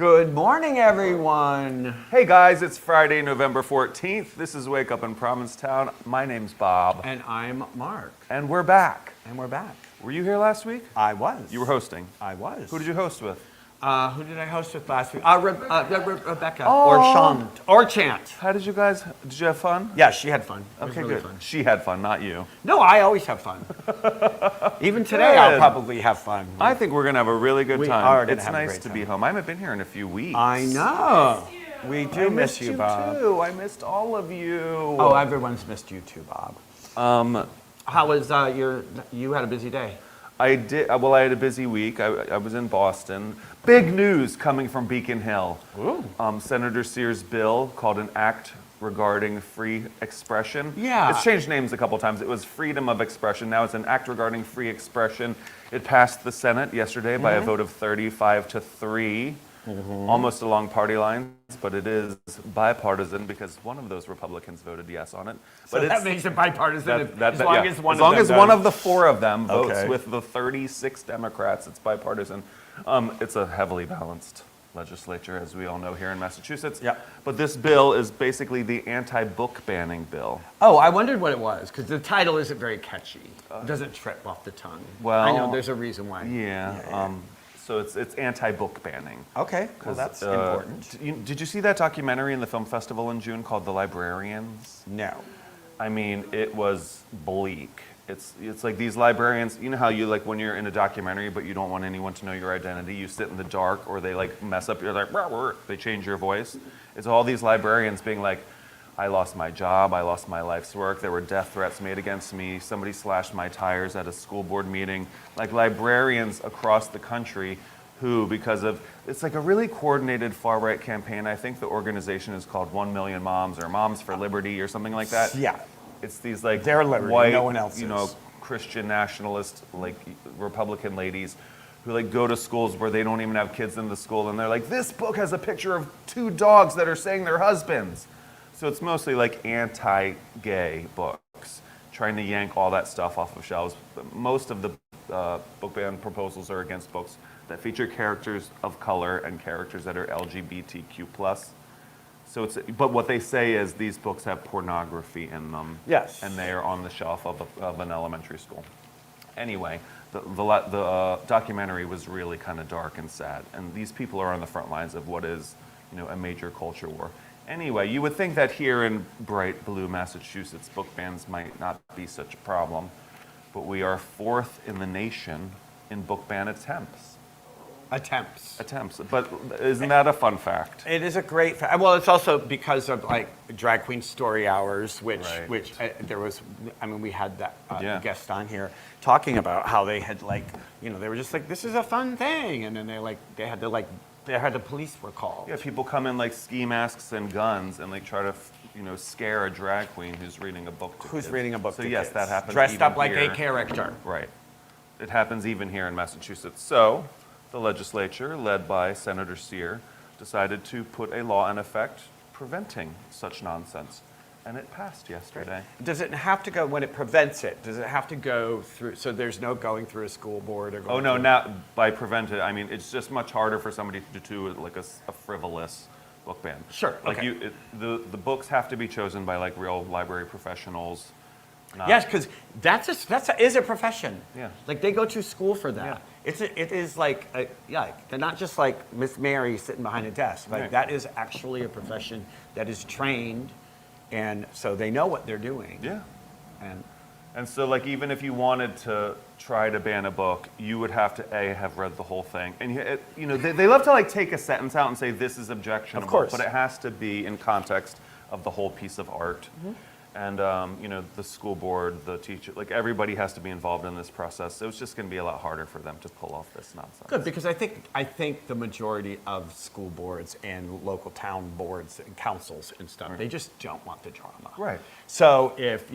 Good morning, everyone. Hey guys, it's Friday, November 14th. This is Wake Up in Provincetown. My name's Bob. And I'm Mark. And we're back. And we're back. Were you here last week? I was. You were hosting. I was. Who did you host with? Who did I host with last week? Rebecca. Or Chant. How did you guys, did you have fun? Yeah, she had fun. It was Okay, really good. fun. She had fun, not you. No, I always have fun. Even today, Good. I'll probably have fun. I think we're going to have a really good We time. are gonna It's have a nice great to be time. home. I haven't been here in a few weeks. I know. We do I miss missed you, Bob. too. I missed all of you. Oh, everyone's missed you too, Bob. How was you had a busy day? I did. Well, I had a busy week. I was in Boston. Big news coming from Beacon Hill. Ooh. Senator Sears' bill called an act regarding free expression. Yeah. It's changed names a couple times. It was freedom of expression. Now it's an act regarding free expression. It passed the Senate yesterday by a vote of 35-3. Almost along party lines, but it is bipartisan because one of those Republicans voted yes on it. So But that makes it bipartisan as long as long as as one of the four of them votes Okay. with the 36 Democrats, it's bipartisan. It's a heavily balanced legislature, as we all know here in Massachusetts. Yeah. But this bill is basically the anti-book banning bill. Oh, I wondered what it was, because the title isn't very catchy. It doesn't trip off the tongue. well, I know there's a reason why. Yeah. So it's anti-book banning. Okay, well, that's important. Did you see that documentary in the film festival in June called The Librarians? No. I mean, it was bleak. It's like these librarians, you know how you like when you're in a documentary but you don't want anyone to know your identity, you sit in the dark or they like mess up, you're like, "Rah, they change your voice. It's all these librarians being like, I lost my job, I lost my life's work, there were death threats made against me, somebody slashed my tires at a school board meeting. Like librarians across the country who, because of, it's like a really coordinated far-right campaign. I think the organization is called 1 Million Moms or Moms for Liberty or something like that. Yeah. It's these like Their liberty, white, no one else's. Christian nationalist, like Republican ladies who like go to schools where they don't even have kids in the school and they're like, this book has a picture of 2 dogs that are saying they're husbands. So it's mostly like anti-gay books, trying to yank all that stuff off of shelves. But most of the book ban proposals are against books that feature characters of color and characters that are LGBTQ+. So but what they say is these books have pornography in them. Yes. And they are on the shelf of an elementary school. Anyway, the documentary was really kind of dark and sad. And these people are on the front lines of what is, a major culture war. Anyway, you would think that here in bright blue Massachusetts, book bans might not be such a problem, but we are 4th in the nation in book ban attempts. Attempts. But isn't that a fun fact? It is a great fact. Well, it's also because of like Drag Queen Story Hours, which there was, we had that guest on here talking about how they had they were just like, this is a fun thing. And then they had the police were called. Yeah, people come in like ski masks and guns and like try to, scare a drag queen who's reading a book to kids. So yes, that happens. Dressed even up like here. a character. Right. It happens even here in Massachusetts. So the legislature, led by Senator Sear, decided to put a law in effect preventing such nonsense. And it passed yesterday. Does it have to go, when it prevents it, does it have to go through, so there's no going through a school board or going Oh, no, through, now by prevent it, I mean, it's just much harder for somebody to do like a frivolous book ban. Sure, Like okay. the books have to be chosen by like real library professionals. Yes, because is a profession. Yeah. Like they go to school for that. Yeah. It is like, they're not just like Miss Mary sitting behind a desk. Like Right. that is actually a profession that is trained, and so they know what they're doing. Yeah. And So like even if you wanted to try to ban a book, you would have to have read the whole thing. And they love to like take a sentence out and say this is objectionable. Of course. But it has to be in context of the whole piece of art. And the school board, the teacher, like everybody has to be involved in this process. So it's just going to be a lot harder for them to pull off this nonsense. good, because I think the majority of school boards and local town boards and councils and stuff, they just don't want the drama. Right. So if,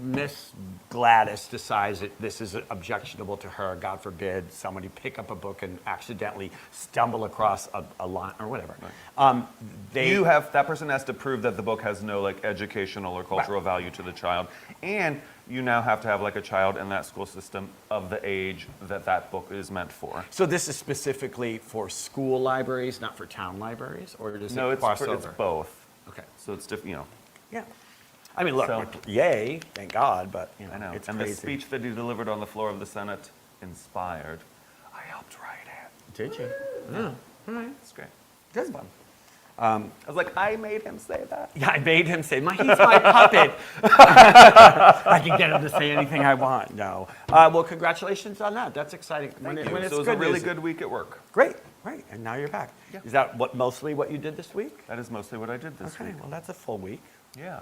Miss Gladys decides that this is objectionable to her, God forbid, somebody pick up a book and accidentally stumble across a line or whatever. That person has to prove that the book has no like educational or cultural value to the child. And you now have to have like a child in that school system of the age that that book is meant for. So this is specifically for school libraries, not for town libraries, or does No, it it's, cross it's over? both. Okay. So it's different, you know. Yeah. I mean, look, So- yay, thank God, but you know, I know. it's And crazy. the speech that he delivered on the floor of the Senate inspired. I helped write it. Did you? Yeah. All right. It's great. That's fun. I was like, I made him say that. Yeah, I made him say, he's my puppet. I can get him to say anything I want. No. Well, congratulations on that. That's exciting. Thank you. When it's So it was good a really news. good week at work. Great, great. And now you're back. Yeah. Is that mostly what you did this week? That is mostly what I did this Okay, week. well, that's a full week. Yeah.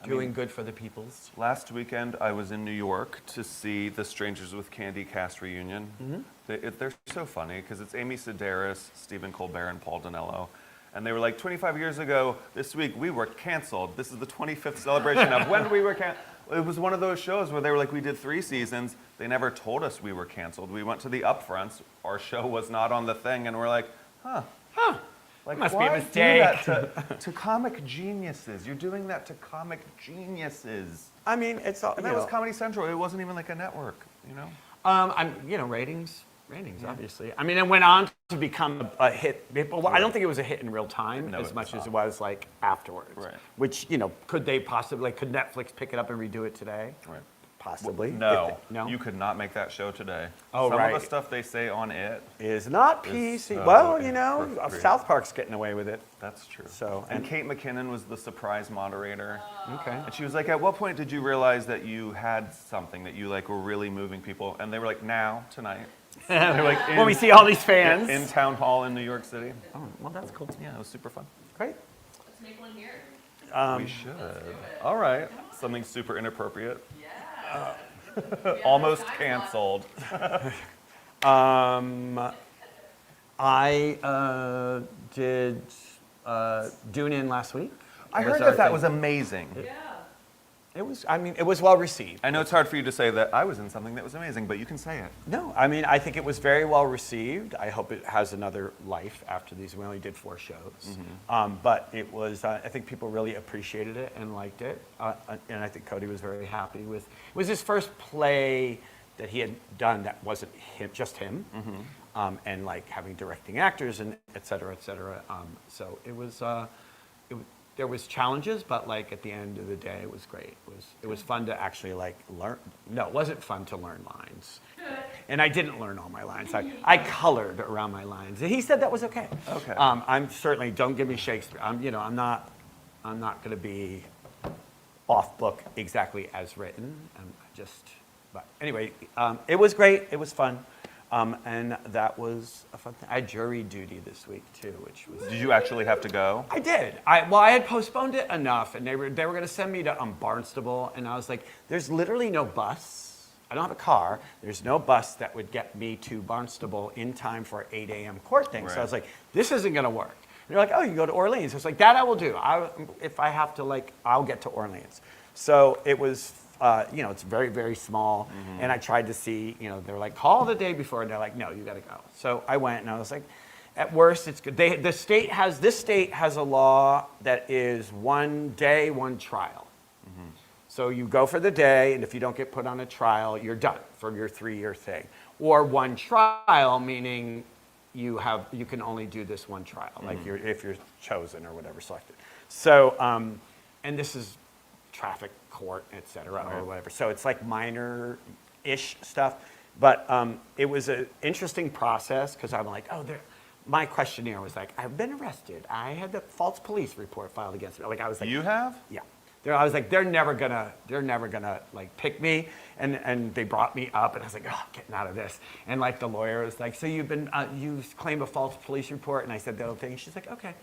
I Doing mean, good for the peoples. last weekend, I was in New York to see the Strangers with Candy cast reunion. They're so funny because it's Amy Sedaris, Stephen Colbert, and Paul Dinello. And they were like, 25 years ago this week, we were canceled. This is the 25th celebration of when we were canceled. It was one of those shows where they were like, we did 3 seasons. They never told us we were canceled. We went to the upfronts. Our show was not on the thing. And we're like, huh. Like, Must be a why do mistake. that to comic geniuses? You're doing that to comic geniuses. I mean, it's all, And that was Comedy Central. It wasn't even like a network, you know? ratings, obviously. I mean, it went on to become a hit. Well, I don't think it was a hit in real time No, as it's much as not. it was like afterwards. Right. Which, could they possibly, could Netflix pick it up and redo it today? Right. Possibly. No, No? you could not make that show today. Oh, Some right. of the stuff they say on it, Is not Is PC. so Well, inappropriate. South Park's getting away with it. that's true. So, and Kate McKinnon was the surprise moderator. Okay. And she was like, at what point did you realize that you had something, that you like were really moving people? And they were like, now, tonight. They're like, When we see all these fans. in Town Hall in New York City. Oh, well, that's cool. Yeah, it was super fun. Great. Let's make one here. We should. All right. Something super inappropriate. Almost canceled. I did Dune In last week. I Was heard our that that thing. was amazing. Yeah. It was well received. I know it's hard for you to say that I was in something that was amazing, but you can say it. No, I mean, I think it was very well received. I hope it has another life after these. We only did 4 shows. But it was, I think people really appreciated it and liked it. And I think Cody was very happy with, it was his first play that he had done that wasn't him, just him. And like having directing actors and et cetera, et cetera. So it was, there was challenges, but like at the end of the day, it was great. It was fun to actually like learn. No, it wasn't fun to learn lines. And I didn't learn all my lines. I colored around my lines. And he said that was okay. Okay. I'm certainly, don't give me Shakespeare. I'm not going to be off book exactly as written. But anyway, it was great. It was fun. And that was a fun thing. I had jury duty this week too, which was. Did you actually have to go? I did. I had postponed it enough, and they were going to send me to Barnstable, and I was like, "There's literally no bus. I don't have a car. There's no bus that would get me to Barnstable in time for 8 a.m. court thing." So I Right. was like, "This isn't going to work." And they're like, "Oh, you go to Orleans." I was like, "That I will do. If I have to, I'll get to Orleans." So it was. It's very, very small. And I tried to see, they were like, call the day before. And they're like, no, you got to go. So I went and I was like, at worst, it's good. This state has a law that is 1 day, 1 trial. So you go for the day, and if you don't get put on a trial, you're done for your 3-year thing. Or 1 trial, meaning you can only do this 1 trial, if you're chosen or whatever, selected. So, and this is traffic court, et cetera, or whatever. So it's like minor-ish stuff. But it was an interesting process because I'm like, my questionnaire was like, I've been arrested. I had the false police report filed against me. I was like, You have? yeah. I was like, they're never gonna pick me. And they brought me up, and I was like, oh, getting out of this. And the lawyer was like, so you claimed a false police report, and I said the whole thing. She's like, okay.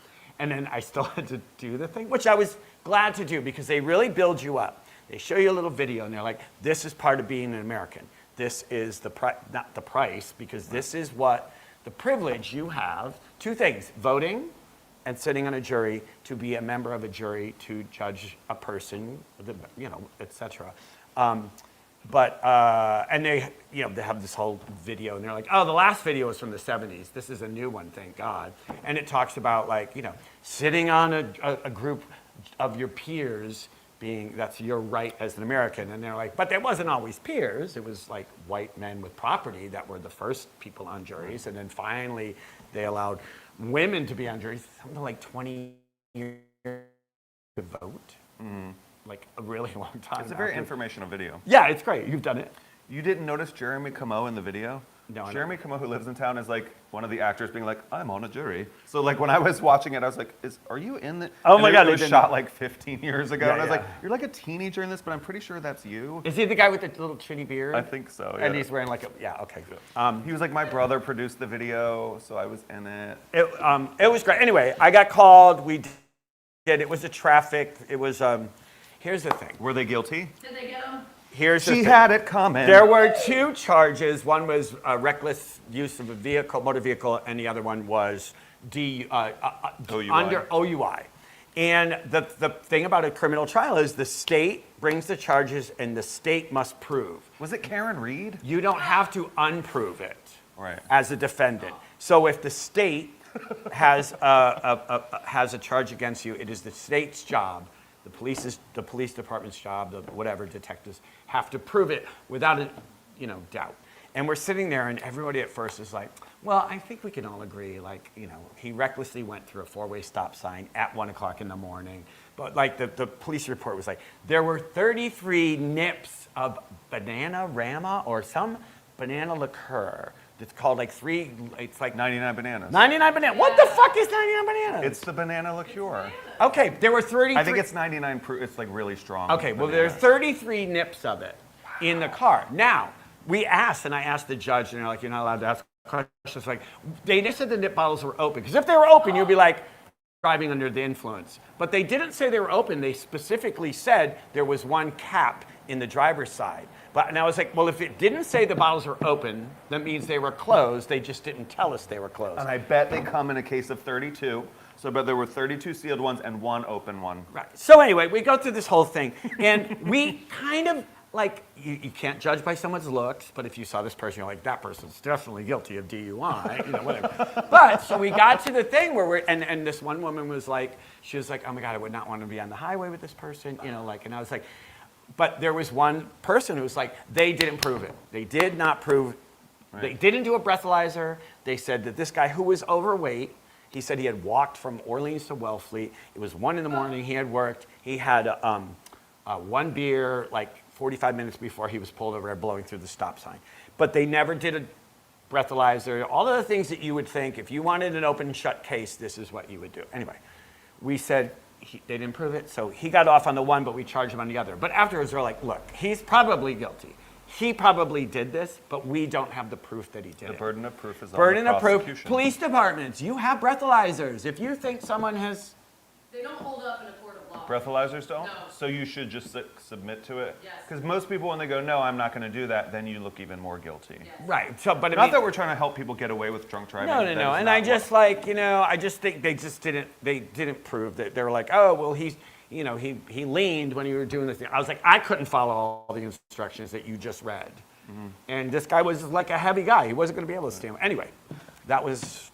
And then I still had to do the thing, which I was glad to do because they really build you up. They show you a little video, and they're like, this is part of being an American. This is not the price, because this is what the privilege you have. 2 things: voting and sitting on a jury, to be a member of a jury to judge a person, et cetera. And they have this whole video, and they're like, oh, the last video was from the 70s. This is a new one, thank God. And it talks about sitting on a group of your peers that's your right as an American. And they're like, but there wasn't always peers. It was like white men with property that were the first people on juries. And then finally, they allowed women to be on juries, something like 20 years to vote. Like a really long time. It's a very informational video. Yeah, it's great. You've done it. You didn't notice Jeremy Comeau in the video? No, Jeremy Comeau, who lives in town, is like one of the actors being like, I'm on a jury. So like when I was watching it, I was like, are you in the? Oh my God, it was shot like 15 years ago. Yeah, and I was yeah. like, you're like a teenager in this, but I'm pretty sure that's you. Is he the guy with the little chinny beard? I think so, yeah. And he's wearing like okay, good. He was like, my brother produced the video, so I was in it. It was great. Anyway, I got called. We did. It was a traffic. It was, here's the thing. Were they guilty? Did they get him? Here's the She thing. had it coming. There were 2 charges. One was reckless use of a motor vehicle, and the other one was OUI. under OUI. And the thing about a criminal trial is the state brings the charges, and the state must prove. Was it Karen Reed? You don't have to unprove it Right. as a defendant. So if the state has a charge against you, it is the state's job. The police department's job, the whatever detectives have to prove it without a doubt. And we're sitting there, and everybody at first is like, well, I think we can all agree, like, he recklessly went through a 4-way stop sign at 1 o'clock in the morning. But like the police report was like, there were 33 nips of banana rama or some banana liqueur. It's called like it's like 99 bananas. 99 bananas. What the fuck is 99 bananas? It's the banana liqueur. Okay, there were 33. I think it's 99 proof. It's like really strong. Okay, well, there are 33 nips of it in the car. Now, I asked the judge, and they're like, you're not allowed to ask questions. Like, they just said the nip bottles were open. Because if they were open, you'd be like, driving under the influence. But they didn't say they were open. They specifically said there was one cap in the driver's side. And I was like, well, if it didn't say the bottles were open, that means they were closed. They just didn't tell us they were closed. And I bet they come in a case of 32. So, but there were 32 sealed ones and 1 open one. Right. So anyway, we go through this whole thing, and we kind of like, you can't judge by someone's looks, but if you saw this person, you're like, that person's definitely guilty of DUI, whatever. But so we got to the thing where and this one woman was like, she was like, oh my God, I would not want to be on the highway with this person, and I was like, but there was one person who was like, they didn't prove it. They did not prove, right. They didn't do a breathalyzer. They said that this guy who was overweight, he said he had walked from Orleans to Wellfleet. It was 1 a.m. He had worked. He had one beer like 45 minutes before he was pulled over blowing through the stop sign. But they never did a breathalyzer. All of the things that you would think, if you wanted an open shut case, this is what you would do. Anyway, we said they didn't prove it, so he got off on the one, but we charged him on the other. But afterwards, we're like, look, he's probably guilty. He probably did this, but we don't have the proof that he did it. The burden of proof is burden on the of proof. prosecution. Police departments, you have breathalyzers. If you think someone has... They don't hold up in a court of law. Breathalyzers don't? No. So you should just submit to it? Yes. Because most people, when they go, no, I'm not going to do that, then you look even more guilty. Yes. Right. So, but Not that we're trying to help people get away with drunk driving. No. That is And not I just what- I just think they didn't prove that. They were like, oh, well, he leaned when you were doing this thing. I was like, I couldn't follow all the instructions that you just read. Mm-hmm. And this guy was like a heavy guy. He wasn't going to be able to stand. Anyway, that was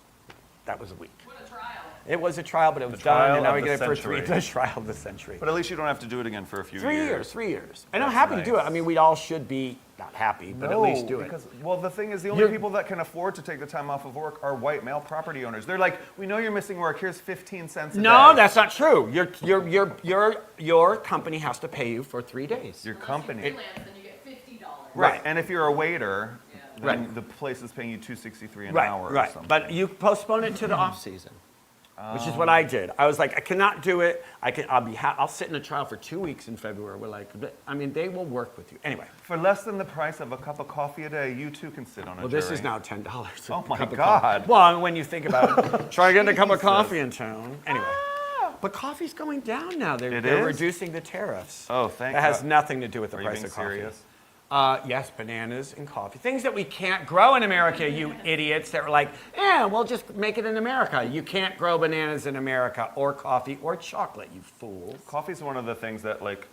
a week. What a trial. It was a trial, but it was trial done, and now of we the get it for century. the trial of the century. But at least you don't have to do it again for a few 3 years. years, 3 years. And I'm That's happy to do it. nice. I mean, we all should be not happy, but at least do it. Because, well, the thing is, the only You're- people that can afford to take the time off of work are white male property owners. They're like, we know you're missing work. Here's 15 cents a No, day. that's not true. Your company has to pay you for 3 days. Your Unless company. you freelance, then you get $50. Right. And if you're a waiter, then Right. the place is paying you $2.63 an Right, hour or right. something. But you postpone it to the off season, which is what I did. I was like, I cannot do it. I'll sit in a trial for 2 weeks in February. We're like, they will work with you. Anyway, For less than the price of a cup of coffee a day, you too can sit on a well, jury. this is now $10. Oh my cup of God. coffee. Well, when you think about it, try getting a cup of Jesus. coffee in town. Anyway. But coffee's going down now. They're is? reducing the tariffs. Oh, thank That has God. nothing to do with the Are you price being of coffee. serious? Yes, bananas and coffee. Things that we can't grow in America, you idiots that are like, we'll just make it in America. You can't grow bananas in America, or coffee, or chocolate, you fools. Coffee's one of the things that, like,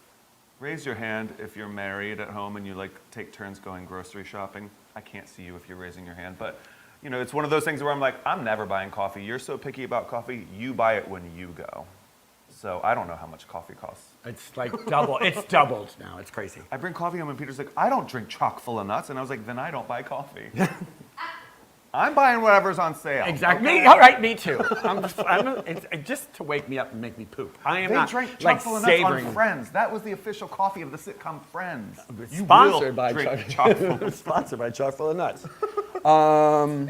raise your hand if you're married at home and you, like, take turns going grocery shopping. I can't see you if you're raising your hand, but, it's one of those things where I'm like, I'm never buying coffee. You're so picky about coffee, you buy it when you go. So I don't know how much coffee costs. It's like double. It's doubled now. It's crazy. I bring coffee home and Peter's like, I don't drink chock full of nuts. And I was like, then I don't buy coffee. I'm buying whatever's on sale. Exactly. Me, all right, me too. It's just to wake me up and make me poop. I am They not drank chock like full of nuts savoring. on Friends. That was the official coffee of the sitcom Friends. You Sponsored will by drink chock full of Sponsored by Chock full of nuts. All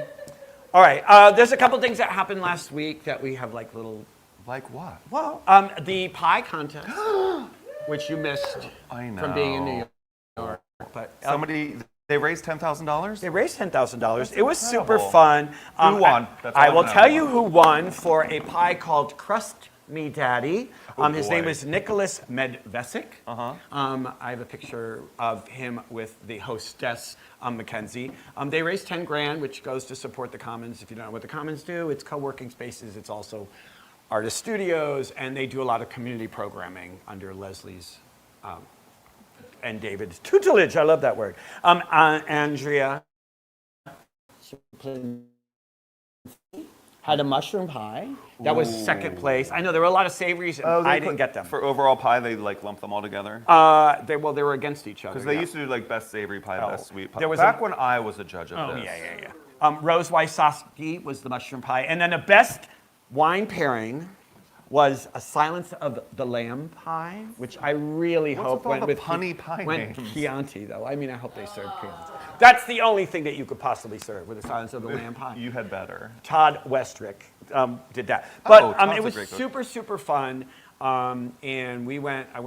right. There's a couple things that happened last week that we have like little. Like what? Well, the pie contest, which you missed I know. from being in New York, but They raised $10,000? they raised $10,000. It was super incredible. fun. Who won? That's all I I will know. tell you who won for a pie called Crust Me Daddy. His name boy. is Nicholas Medvesic. I have a picture of him with the hostess, Mackenzie. They raised 10 grand, which goes to support the Commons. If you don't know what the Commons do, it's co-working spaces. It's also artist studios, and they do a lot of community programming under Leslie's and David's tutelage. I love that word. Andrea had a mushroom pie. That was second place. I know there were a lot of savories, and I didn't get them. For overall pie, they like lump them all together? They were against each other. Because they used to do like best savory pie, best sweet pie. There was Back when I was a judge of Oh, this. yeah. Rose Wysocki was the mushroom pie. And then the best wine pairing was a Silence of the Lamb pie, which I really What's hope with all went the with punny pie went names? Chianti, though. I mean, I hope they served Chianti. That's the only thing that you could possibly serve with a Silence of the Lamb pie. You had better. Todd Westrick did that. But Todd's it a was great cook. super, super fun. And I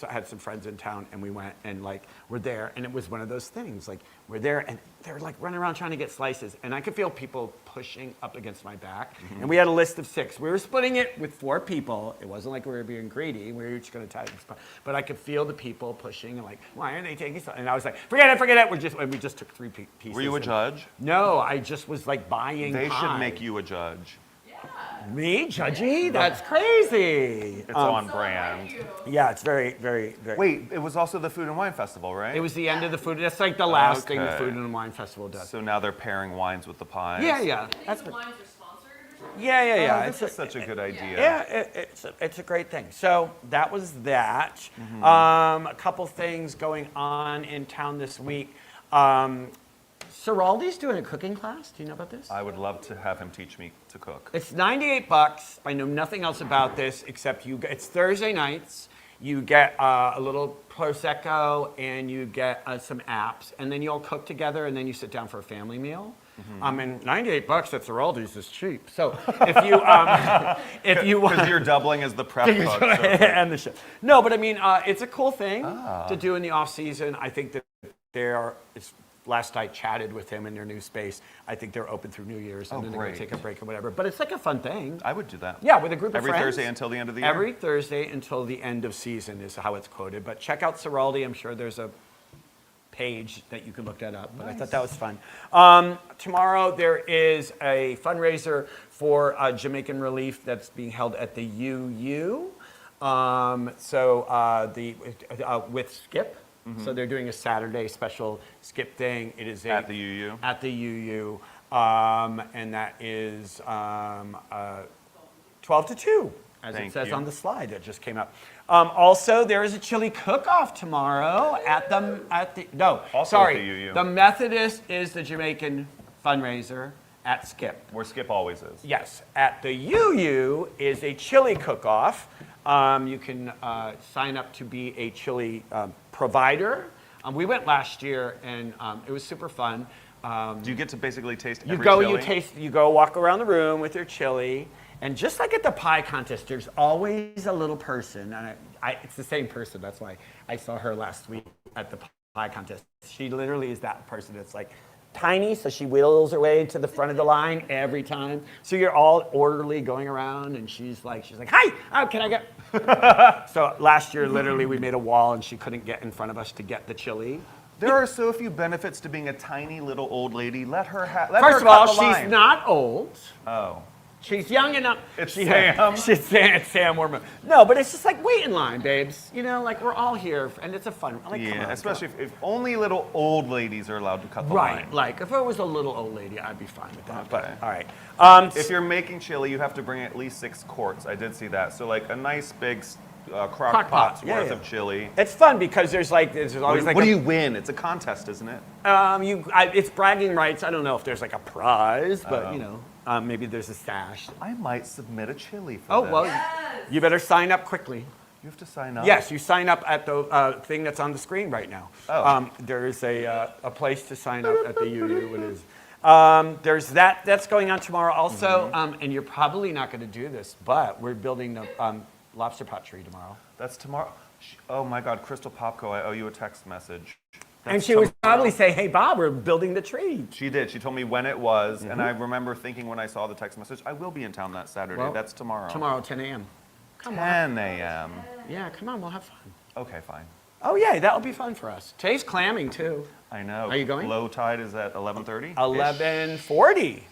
had some friends in town, and we went and like we're there, and it was one of those things. Like we're there, and they're like running around trying to get slices, and I could feel people pushing up against my back. And we had a list of 6. We were splitting it with 4 people. It wasn't like we were being greedy. We were each going to try this, but I could feel the people pushing and like, why are they taking so? And I was like, forget it. We just took 3 pieces. Were you a judge? No, I just was like buying. They pie. should make you a judge. Me, judgy? That's crazy. It's on brand. Yeah, it's very, very, very. Wait, it was also the Food and Wine Festival, right? It was the end of the food. That's like the last thing the Okay. Food and Wine Festival does. So now they're pairing wines with the pies. Yeah. I think That's the good. wines are sponsored or something. Yeah. This is such a good idea. Yeah, it's a great thing. So that was that. Mm-hmm. A couple things going on in town this week. Ciraldi's doing a cooking class. Do you know about this? I would love to have him teach me to cook. It's $98. I know nothing else about this except it's Thursday nights. You get a little prosecco and you get some apps, and then you all cook together, and then you sit down for a family meal. And $98 at Ciraldi's is cheap. So if you Because you're doubling as the prep cook. So and the show. No, but I mean, it's a cool thing to do in the off season. I think that last I chatted with him in their new space. I think they're open through New Year's, and then they're going to great. take a break or whatever. But it's like a fun thing. I would do that. Yeah, with a group of Every friends. Thursday until the end of the year? Every Thursday until the end of season is how it's quoted. But check out Ciraldi. I'm sure there's a page that you can look that up. But I thought that was fun. Tomorrow there is a fundraiser for Jamaican Relief that's being held at the UU. With Skip. So they're doing a Saturday special Skip thing. It is At the UU? At the UU. And that is 12 to 2, as Thank it says you. on the slide that just came up. Also, there is a chili cook-off tomorrow the UU. The Methodist is the Jamaican fundraiser at Skip. Where Skip always is. Yes, at the UU is a chili cook-off. You can sign up to be a chili provider. We went last year, and it was super fun. Do you get to basically taste You every go, chili? you go walk around the room with your chili, and just like at the pie contest, there's always a little person, and it's the same person. That's why I saw her last week at the pie contest. She literally is that person that's like tiny, so she wheels her way to the front of the line every time. So you're all orderly going around, and she's like, hi, oh, can I get? So last year, literally, we made a wall, and she couldn't get in front of us to get the chili. There are so few benefits to being a tiny little old lady. Let her have. First of all, she's not old. Oh. She's young enough. It's Sam. She's saying it's Sam Warman. No, but it's just like wait in line, babes. You know, like we're all here, and it's a fun. Like, come on, especially if only little old ladies are allowed to cut the right. line. Like if it was a little old lady, I'd be fine with that. Okay. But all right. If you're making chili, you have to bring at least 6 quarts. I did see that. So like a nice big crock Crock pot, pot's yeah, worth yeah. of chili. It's fun because there's always like What do you win? It's a contest, isn't it? it's bragging rights. I don't know if there's like a prize, but you know, maybe there's a stash. I might submit a chili for Oh this. well, Yes. you better sign up quickly. You have to sign up? Yes, you sign up at the thing that's on the screen right now. Oh. There is a place to sign up at the UU. It is. There's that's going on tomorrow also, and you're probably not going to do this, but we're building the lobster pot tree tomorrow. That's tomorrow. Oh my God, Crystal Popko, I owe you a text message. And That's she would tomorrow. probably say, "Hey Bob, we're building the tree." She did. She told me when it was, and I remember thinking when I saw the text message, I will be in town that Saturday. Well, That's tomorrow. Tomorrow, 10 a.m. 10 a.m. Yeah, come on, we'll have fun. Okay, fine. Oh yeah, that'll be fun for us. Today's clamming too. I know. Are you going? Low tide is at 11:30. 11:40.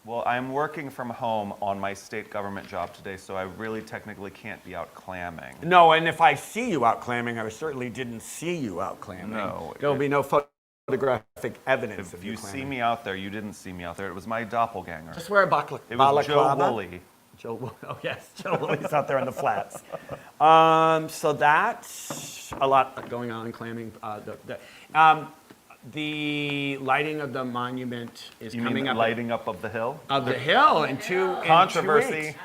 Well, I'm working from home on my state government job today, so I really technically can't be out clamming. No, and if I see you out clamming, I certainly didn't see you out clamming. No, There'll be no photographic evidence If of you clamming. see me out there, you didn't see me out there. It was my doppelganger. Just wear a It was Joe balaclava. Woolley. Oh yes, Joe Woolley's out there on the flats. So that's a lot going on in clamming. The lighting of the monument is You coming mean up. lighting up of the hill? Of the hill in two Controversy. 2 weeks.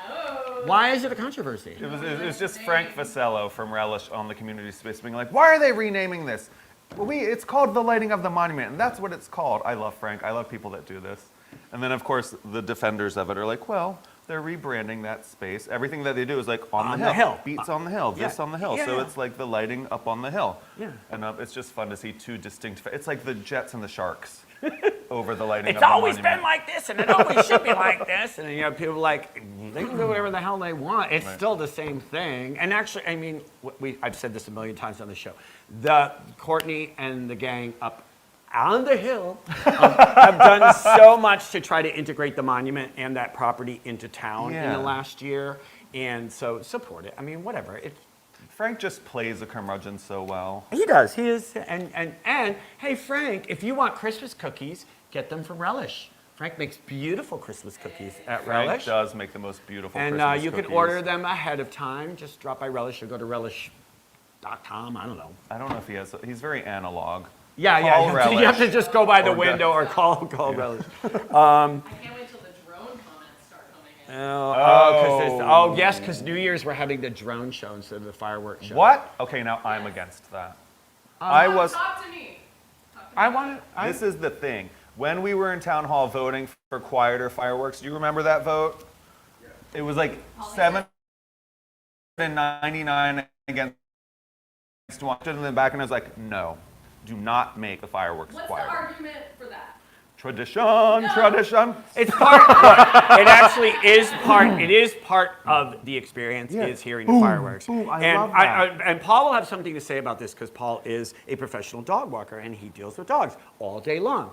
Why is it a controversy? It was just Frank Vasello from Relish on the community space being like, why are they renaming this? Well, it's called the lighting of the monument, and that's what it's called. I love Frank. I love people that do this. And then, of course, the defenders of it are like, well, they're rebranding that space. Everything that they do is like on the hill. Beats on the hill, this yeah. on the hill. Yeah, So yeah. it's like the lighting up on the hill. Yeah. And it's just fun to see two distinct, it's like the Jets and the Sharks over the lighting It's of the always monument. been like this, and it always should be like this. And you know, people are like, they can do whatever the hell they want. It's still the same thing. And actually, I mean, I've said this a million times on the show. Courtney and the gang up on the hill have done so much to try to integrate the monument and that property into town in the last year. And so support it. I mean, whatever. Frank just plays a curmudgeon so well. He does. He is. And hey, Frank, if you want Christmas cookies, get them from Relish. Frank makes beautiful Christmas cookies at Frank Relish. does make the most beautiful And Christmas you cookies. can order them ahead of time. Just drop by Relish or go to relish.com. I don't know. I don't know if he has, he's very analog. Yeah, Call yeah. Relish. You have to just go by the Or window or call Relish. I can't wait till the drone comments start coming in. Yes, because New Year's we're having the drone show instead of the fireworks show. What? Okay, now I'm against that. Talk to me. This is the thing. When we were in town hall voting for quieter fireworks, do you remember that vote? It was like 799 against one. I stood in the back and I was like, no, do not make the fireworks What's quieter. the argument for that? Tradition. It's part. Look, it actually is part. It is part of the experience. Is hearing fireworks. boom, I and love that. and Paul will have something to say about this because Paul is a professional dog walker and he deals with dogs all day long.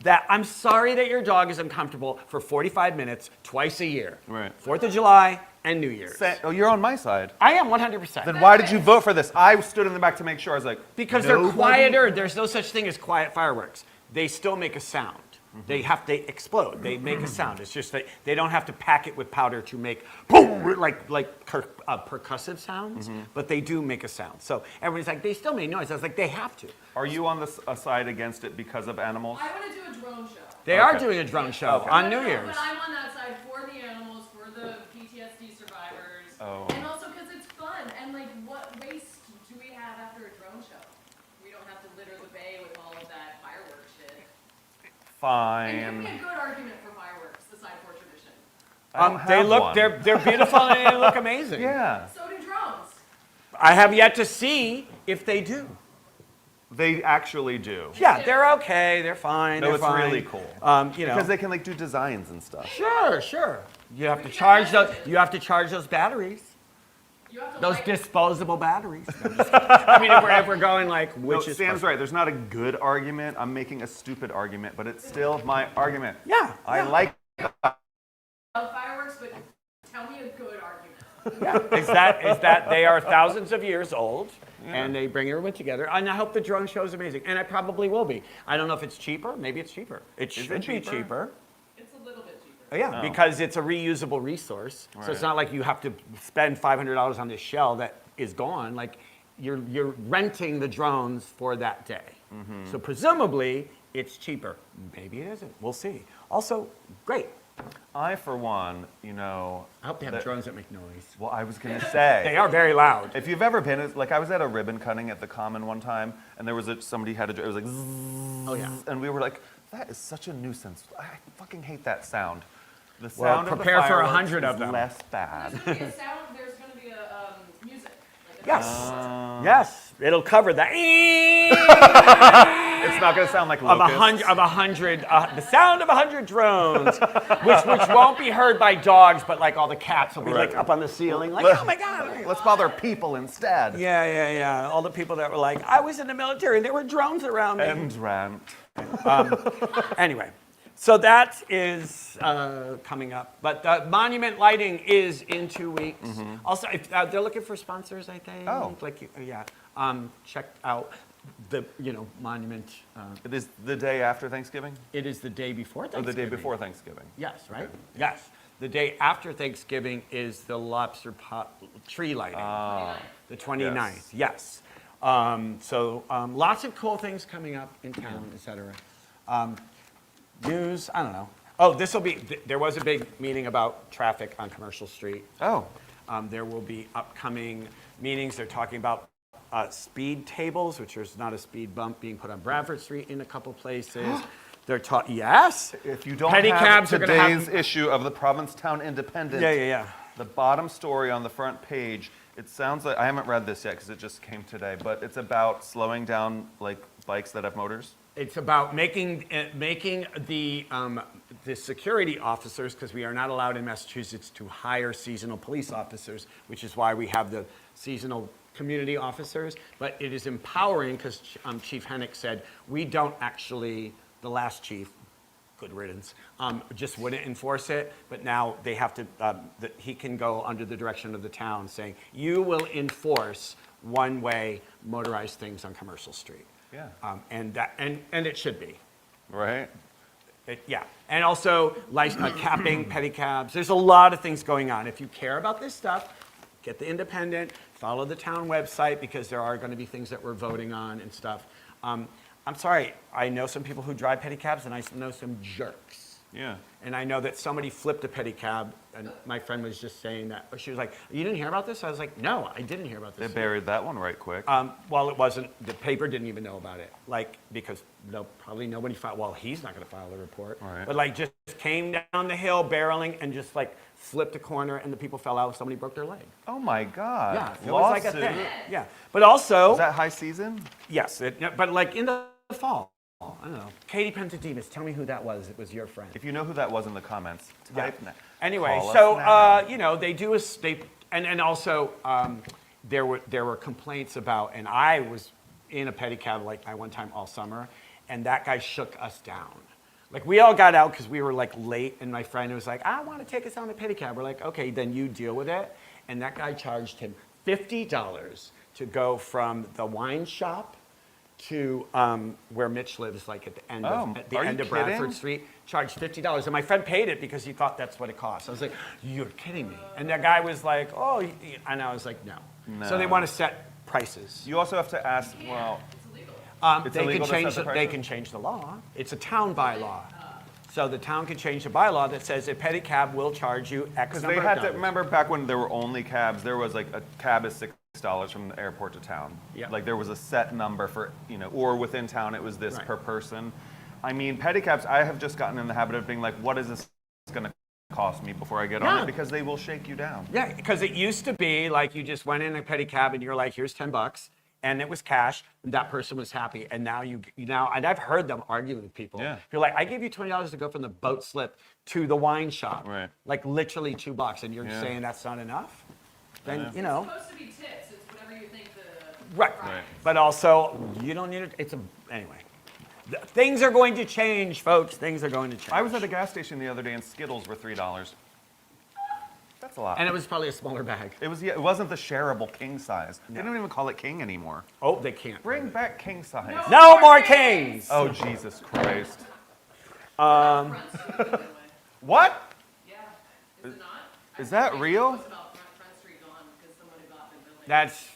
That I'm sorry that your dog is uncomfortable for 45 minutes twice a year. Right. 4th of July and New Year's. Oh, you're on my side. I am 100%. Then why did you vote for this? I stood in the back to make sure. I was like, Because they're nobody? quieter. There's no such thing as quiet fireworks. They still make a sound. Mm-hmm. They explode. They make a sound. It's just that they don't have to pack it with powder to make boom, like percussive sounds, Mm-hmm. but they do make a sound. So everyone's like, they still make noise. I was like, they have to. Are you on the side against it because of animals? I want to do a drone show. They are doing a drone show on New Year's. But I'm on that side for the animals, for the PTSD survivors, and also because it's fun. And like, what waste do we have after a drone show? We don't have to litter the bay with all of that fireworks shit. And Fine. give me a good argument for fireworks, aside for tradition. I don't They have look one. they're beautiful and they look amazing. Yeah. So do drones. I have yet to see if they do. They actually do. Yeah, they're okay. They're fine. No, they're it's fine. really cool. You know. Because they can like do designs and stuff. Sure. You have to charge those. You have to charge those batteries. You have to Those light- disposable batteries. No, I'm just kidding. I mean, if we're going like, which No, is Sam's perfect. right. There's not a good argument. I'm making a stupid argument, but it's still my argument. Yeah. I like fireworks, but tell me a good argument. Is that they are thousands of years old, and they bring everyone together. And I hope the drone show is amazing, and it probably will be. I don't know if it's cheaper. Maybe it's cheaper. It should be cheaper. It's a little bit cheaper. Yeah, because it's a reusable resource. So it's not like you have to spend $500 on this shell that is gone. Like you're renting the drones for that day. So presumably it's cheaper. Maybe it isn't. We'll see. Also, great. I, for one, I hope they have drones that make noise. Well, I was going to say. They are very loud. If you've ever been, like I was at a ribbon cutting at the Common one time, and there was somebody had it was like, zzz, Oh, yeah. and we were like, that is such a nuisance. I fucking hate that sound. The Well, sound prepare of the for fireworks 100 of is them. less bad. There's gonna be a sound. There's gonna be a music. Like a Yes. Yes. It'll cover that. It's not going to sound like Of locusts. the sound of 100 drones, which won't be heard by dogs, but like all the cats will be like up on the ceiling, like, oh my God. Let's bother people instead. Yeah. All the people that were like, I was in the military and there were drones around me. End rant. Anyway, so that is coming up. But monument lighting is in 2 weeks. Also, if, they're looking for sponsors, I think. Oh. Check out the monument. It is the day after Thanksgiving? It is the day before Or Thanksgiving. the day before Thanksgiving? Yes, right? Yes. The day after Thanksgiving is the lobster pot tree lighting. The 29th, yes. So lots of cool things coming up in town, et cetera. News, I don't know. Oh, there was a big meeting about traffic on Commercial Street. Oh. There will be upcoming meetings. They're talking about speed tables, which is not a speed bump being put on Bradford Street in a couple places. They're talking, yes. If you don't Pedicabs have are gonna have- today's issue of the Provincetown Independent, Yeah. the bottom story on the front page, it sounds like, I haven't read this yet because it just came today, but it's about slowing down like bikes that have motors. It's about making the security officers, because we are not allowed in Massachusetts to hire seasonal police officers, which is why we have the seasonal community officers. But it is empowering because Chief Hennick said we don't actually. The last chief, good riddance, just wouldn't enforce it. But now they have to. He can go under the direction of the town, saying you will enforce one-way motorized things on Commercial Street. Yeah. And it should be. Right? And also capping pedicabs. There's a lot of things going on. If you care about this stuff, get the Independent, follow the town website because there are going to be things that we're voting on and stuff. I'm sorry, I know some people who drive pedicabs and I know some jerks. Yeah. And I know that somebody flipped a pedicab, and my friend was just saying that. She was like, you didn't hear about this? I was like, no, I didn't hear about this. They buried that one right quick. Well, it wasn't, the paper didn't even know about it. Because probably nobody filed, well, he's not gonna file a report. Right. But just came down the hill barreling and just flipped a corner and the people fell out, somebody broke their leg. Oh my God. Yeah, it was like a Lawsuit. thing. Yeah, but also. Is that high season? Yes, but in the fall. I don't know. Katie Pensademus, tell me who that was. It was your friend. If you know who that was in the comments, type now. Anyway, Call so us now. they do and also there were complaints about, and I was in a pedicab one time all summer, and that guy shook us down. We all got out because we were late, and my friend was like, I want to take us on a pedicab. We're like, okay, then you deal with it. And that guy charged him $50 to go from the wine shop to where Mitch lives, at the end of Bradford Street, charged $50. And my friend paid it because he thought that's what it cost. I was like, you're kidding me. And that guy was like, oh, and I was like, no. So they want to set prices. You also have to ask, well, It's illegal. They can change the law. It's a town bylaw. So the town can change the bylaw that says a pedicab will charge you X because number they of had to, dollars. remember back when there were only cabs, there was a cab is $6 from the airport to town. Yeah. There was a set number for, or within town it was this Right. per person. I mean, pedicabs, I have just gotten in the habit of being like, what is this going to cost me before I get on Yeah. it? Because they will shake you down. Yeah, because it used to be you just went in a pedicab and you're like, here's $10, and it was cash, and that person was happy. And now and I've heard them argue with people. Yeah. You're like, I gave you $20 to go from the boat slip to the wine shop. Right. Literally $2, and you're Yeah. saying that's not enough? Then, It's supposed to be tips. It's whatever you think the Right. Right. But also, you don't need it. Anyway. Things are going to change, folks. Things are going to change. I was at a gas station the other day and Skittles were $3. a lot. And it was probably a smaller bag. It wasn't the shareable king size. They don't even call it king anymore. Oh, they can't. Bring back king size. No more kings! Oh, Jesus Christ. Front Street, by the way. What? Yeah, is it not? Is that real? It's about Front Street gone because someone had bought the building. That's,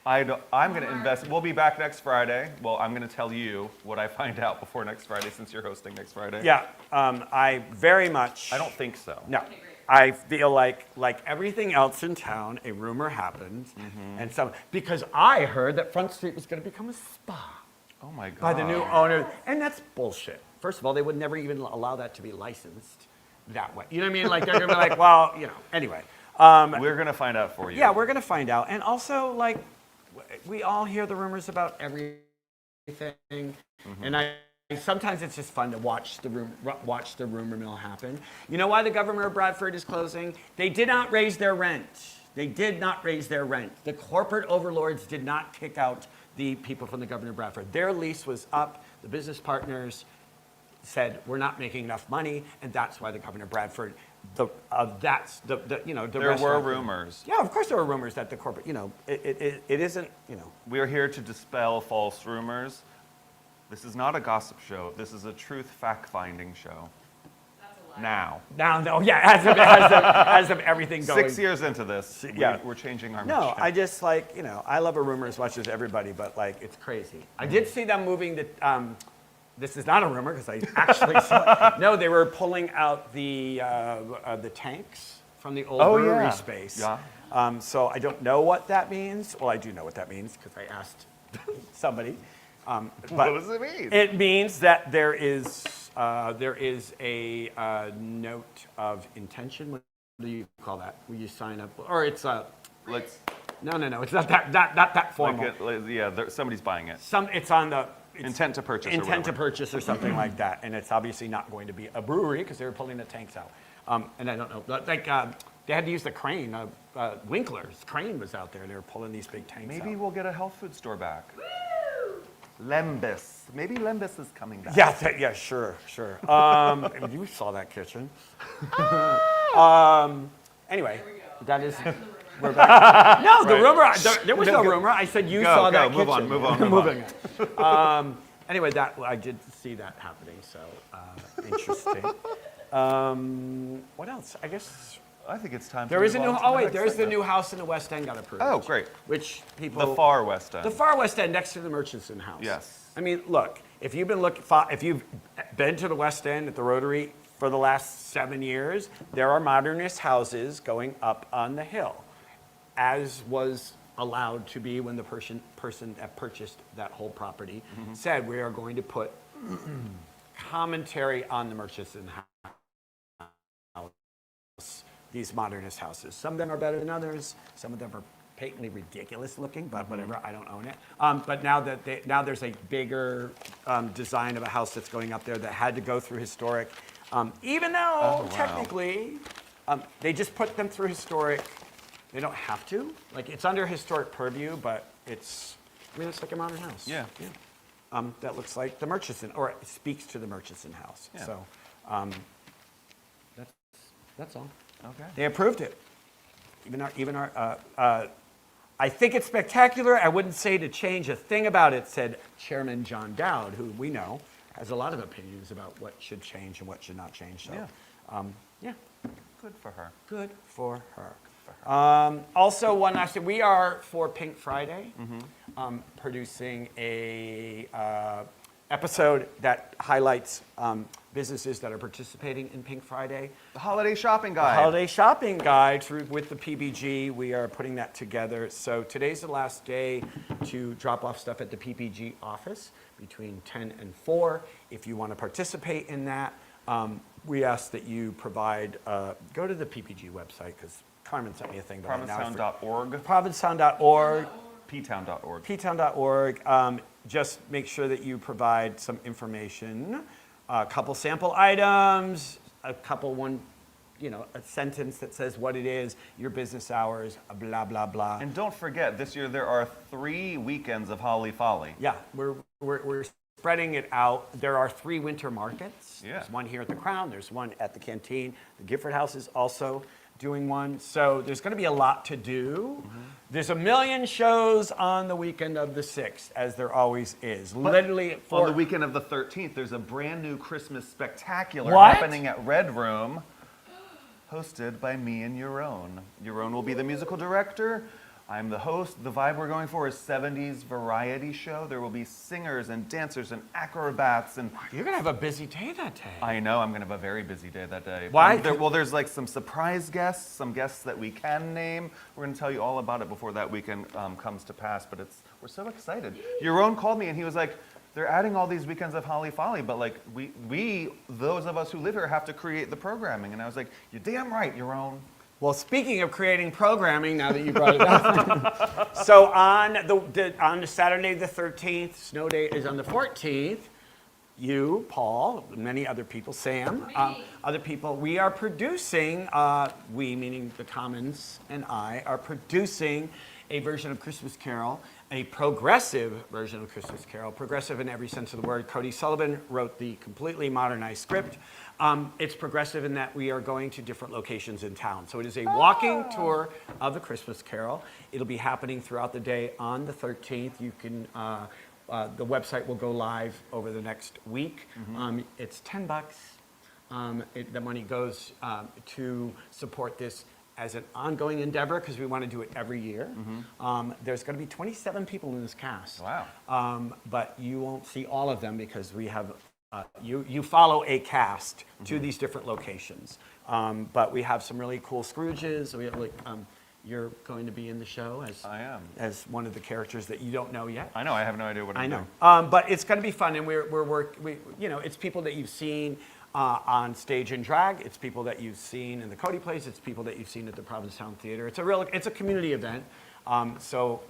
I'm going to invest. We'll be back next Friday. Well, I'm going to tell you what I find out before next Friday since you're hosting next Friday. yeah, I very much. I don't think so. No. Okay, great. I feel like everything else in town, a rumor happened, and because I heard that Front Street was going to become a spa Oh my God. by the new owner, and that's bullshit. First of all, they would never even allow that to be licensed that way. You know what I mean? Like they're going to be like, well, anyway. We're going to find out for you. Yeah, we're going to find out, and also like we all hear the rumors about everything, and sometimes it's just fun to watch the rumor mill happen. You know why the governor of Bradford is closing? They did not raise their rent. They did not raise their rent. The corporate overlords did not kick out the people from the governor of Bradford. Their lease was up. The business partners said we're not making enough money, and that's why the governor of Bradford. There were rumors. Yeah, of course there were rumors that the corporate. It isn't. We are here to dispel false rumors. This is not a gossip show. This is a truth fact-finding show. That's a lie. Now. No, yeah, as of everything going. 6 years into this, Yeah. we're changing our No, mission. I just I love a rumor as much as everybody, but it's crazy. I did see them moving the. This is not a rumor because I actually saw it. No, they were pulling out the tanks from the old brewery space. Yeah. So I don't know what that means. Well, I do know what that means because I asked somebody. But What does it mean? It means that there is a note of intention. What do you call that? Will you sign up? Or it's Let's, no. It's not that formal. somebody's buying it. It's on the Intent to purchase. intent to purchase or something like that, and it's obviously not going to be a brewery because they were pulling the tanks out. And I don't know, but they had to use the crane. Winkler's crane was out there. They were pulling these big tanks Maybe out. we'll get a health food store back. Lembus. Maybe Lembus is coming back. Yeah, sure. You saw that kitchen. Anyway, There we go. that is. Back to the rumor. We're back. No, the Right. rumor. There was no rumor. I said you saw that move kitchen. on, move on. Moving on. Anyway, I did see that happening. So interesting. What else? I guess I think it's time there to is a move new. on to Oh the wait, next there's the segment. new house in the West End got approved. Oh, great. Which people. The far West End. The far West End, next to the Murchison House. Yes. I mean, look, if you've been to the West End at the Rotary for the last 7 years, there are modernist houses going up on the hill, as was allowed to be when the person that purchased that whole property said we are going to put commentary on the Murchison House, these modernist houses. Some of them are better than others. Some of them are patently ridiculous looking, but whatever, I don't own it. But now there's a bigger design of a house that's going up there that had to go through historic, even though technically they just put them through historic. They don't have to. Like it's under historic purview, but it's like a modern house. Yeah. That looks like the Murchison, or it speaks to the Murchison house. Yeah. So that's all. Okay. They approved it. Even our I think it's spectacular. I wouldn't say to change a thing about it, said Chairman John Dowd, who we know has a lot of opinions about what should change and what should not change. So, yeah. Good for her. Good for her. Also, one last thing. We are, for Pink Friday, producing a episode that highlights businesses that are participating in Pink Friday. The holiday shopping guide. Holiday shopping guide with the PBG. We are putting that together. So today's the last day to drop off stuff at the PBG office between 10 and 4. If you want to participate in that, we ask that you provide, go to the PPG website because Carmen sent me a thing. Provincetown.org. Provincetown.org. Ptown.org. Ptown.org. Just make sure that you provide some information, a couple sample items, a sentence that says what it is, your business hours, blah, blah, blah. And don't forget, this year there are 3 weekends of Holly Folly. Yeah, we're spreading it out. There are 3 winter markets. Yeah. There's one here at the Crown. There's one at the Canteen. The Gifford House is also doing one. So there's going to be a lot to do. There's a million shows on the weekend of the 6th, as there always is. Literally on the weekend of the 13th, there's a brand new Christmas spectacular What? happening at Red Room, hosted by me and Yaron. Yaron will be the musical director. I'm the host. The vibe we're going for is 70s variety show. There will be singers and dancers and acrobats and... You're going to have a busy day that day. I know, I'm going to have a very busy day that day. Why? There's like some surprise guests, some guests that we can name. We're going to tell you all about it before that weekend comes to pass, but we're so excited. Yaron called me and he was like, they're adding all these weekends of Holly Folly, but like we, those of us who live here, have to create the programming. And I was like, you're damn right, Yaron. Well, speaking of creating programming, now that you brought it up, so on the Saturday the 13th, snow day is on the 14th. You, Paul, many other people, Sam, other people, we are producing. We, meaning the Commons and I, are producing a version of Christmas Carol, a progressive version of Christmas Carol, progressive in every sense of the word. Cody Sullivan wrote the completely modernized script. It's progressive in that we are going to different locations in town. So it is a walking tour of the Christmas Carol. It'll be happening throughout the day on the 13th. You can, the website will go live over the next week. It's $10. The money goes to support this as an ongoing endeavor because we want to do it every year. There's going to be 27 people in this cast. Wow. But you won't see all of them because we have, you follow a cast to these different locations. But we have some really cool Scrooges. We have you're going to be in the show as I am, as one of the characters that you don't know yet. I know. I have no idea what I'm doing. But it's going to be fun, and it's people that you've seen on stage in drag. It's people that you've seen in the Cody Place. It's people that you've seen at the Provincetown Theater. It's a community event. So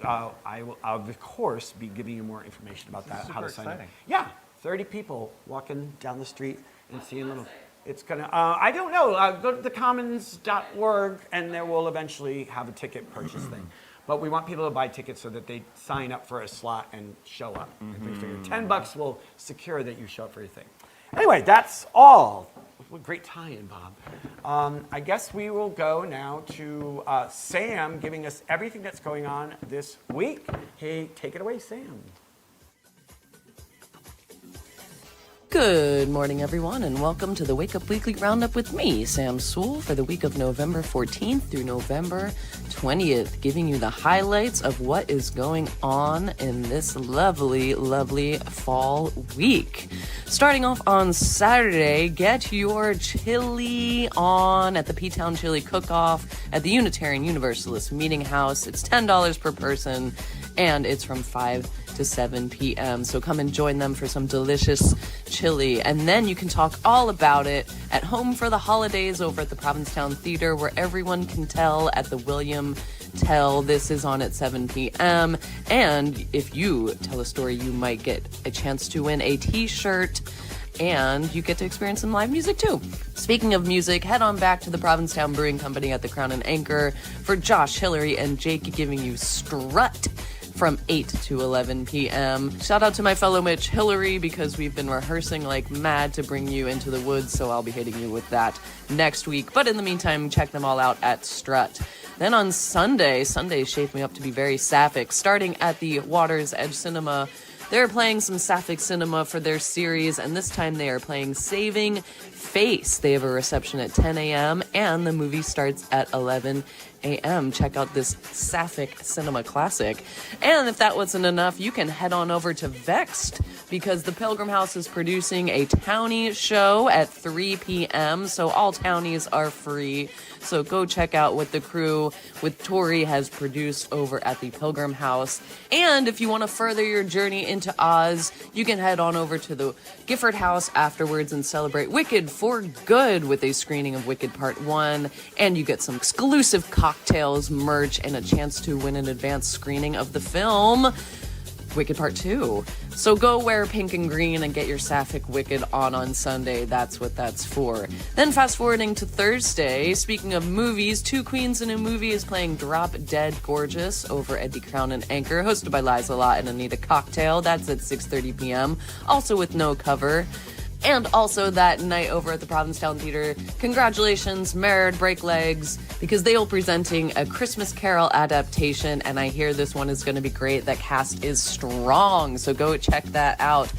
I will, of course, be giving you more information about that. Super how to sign up. exciting. Yeah, 30 people walking down the street and seeing little. It's gonna. I don't know. Go to thecommons.org, and there will eventually have a ticket purchase thing. But we want people to buy tickets so that they sign up for a slot and show up. And we figure $10 will secure that you show up for your thing. Anyway, that's all. What a great tie-in, Bob. I guess we will go now to Sam giving us everything that's going on this week. Hey, take it away, Sam. Good morning, everyone, and welcome to the Wake Up Weekly Roundup with me, Sam Sewell, for the week of November 14th through November 20th, giving you the highlights of what is going on in this lovely, lovely fall week. Starting off on Saturday, get your chili on at the P-Town Chili Cook-Off at the Unitarian Universalist Meeting House. It's $10 per person, and it's from 5 to 7 p.m. So come and join them for some delicious chili. And then you can talk all about it at home for the holidays over at the Provincetown Theater, where everyone can tell at the William Tell. This is on at 7 p.m. And if you tell a story, you might get a chance to win a t-shirt. And you get to experience some live music too. Speaking of music, head on back to the Provincetown Brewing Company at the Crown and Anchor for Josh, Hillary, and Jake giving you Strut from 8 to 11 p.m. Shout out to my fellow Mitch, Hillary, because we've been rehearsing like mad to bring you into the woods, so I'll be hitting you with that next week. But in the meantime, check them all out at Strut. Then on Sunday's shaping up to be very sapphic, starting at the Water's Edge Cinema. They're playing some sapphic cinema for their series, and this time they are playing Saving Face. They have a reception at 10 a.m., and the movie starts at 11 a.m. Check out this sapphic cinema classic. And if that wasn't enough, you can head on over to Vexed, because the Pilgrim House is producing a townie show at 3 p.m., so all townies are free. So go check out what the crew with Tori has produced over at the Pilgrim House. And if you want to further your journey into Oz, you can head on over to the Gifford House afterwards and celebrate Wicked for Good with a screening of Wicked Part 1. And you get some exclusive cocktails, merch, and a chance to win an advanced screening of the film Wicked Part 2. So go wear pink and green and get your sapphic Wicked on Sunday. That's what that's for. Then fast forwarding to Thursday, speaking of movies, Two Queens in a Movie is playing Drop Dead Gorgeous over at the Crown and Anchor, hosted by Liza Lott and Anita Cocktail. That's at 6:30 p.m., also with no cover. And also that night over at the Provincetown Theater, congratulations, Merit Break Legs, because they are presenting a Christmas Carol adaptation, and I hear this one is going to be great. That cast is strong, so go check that out.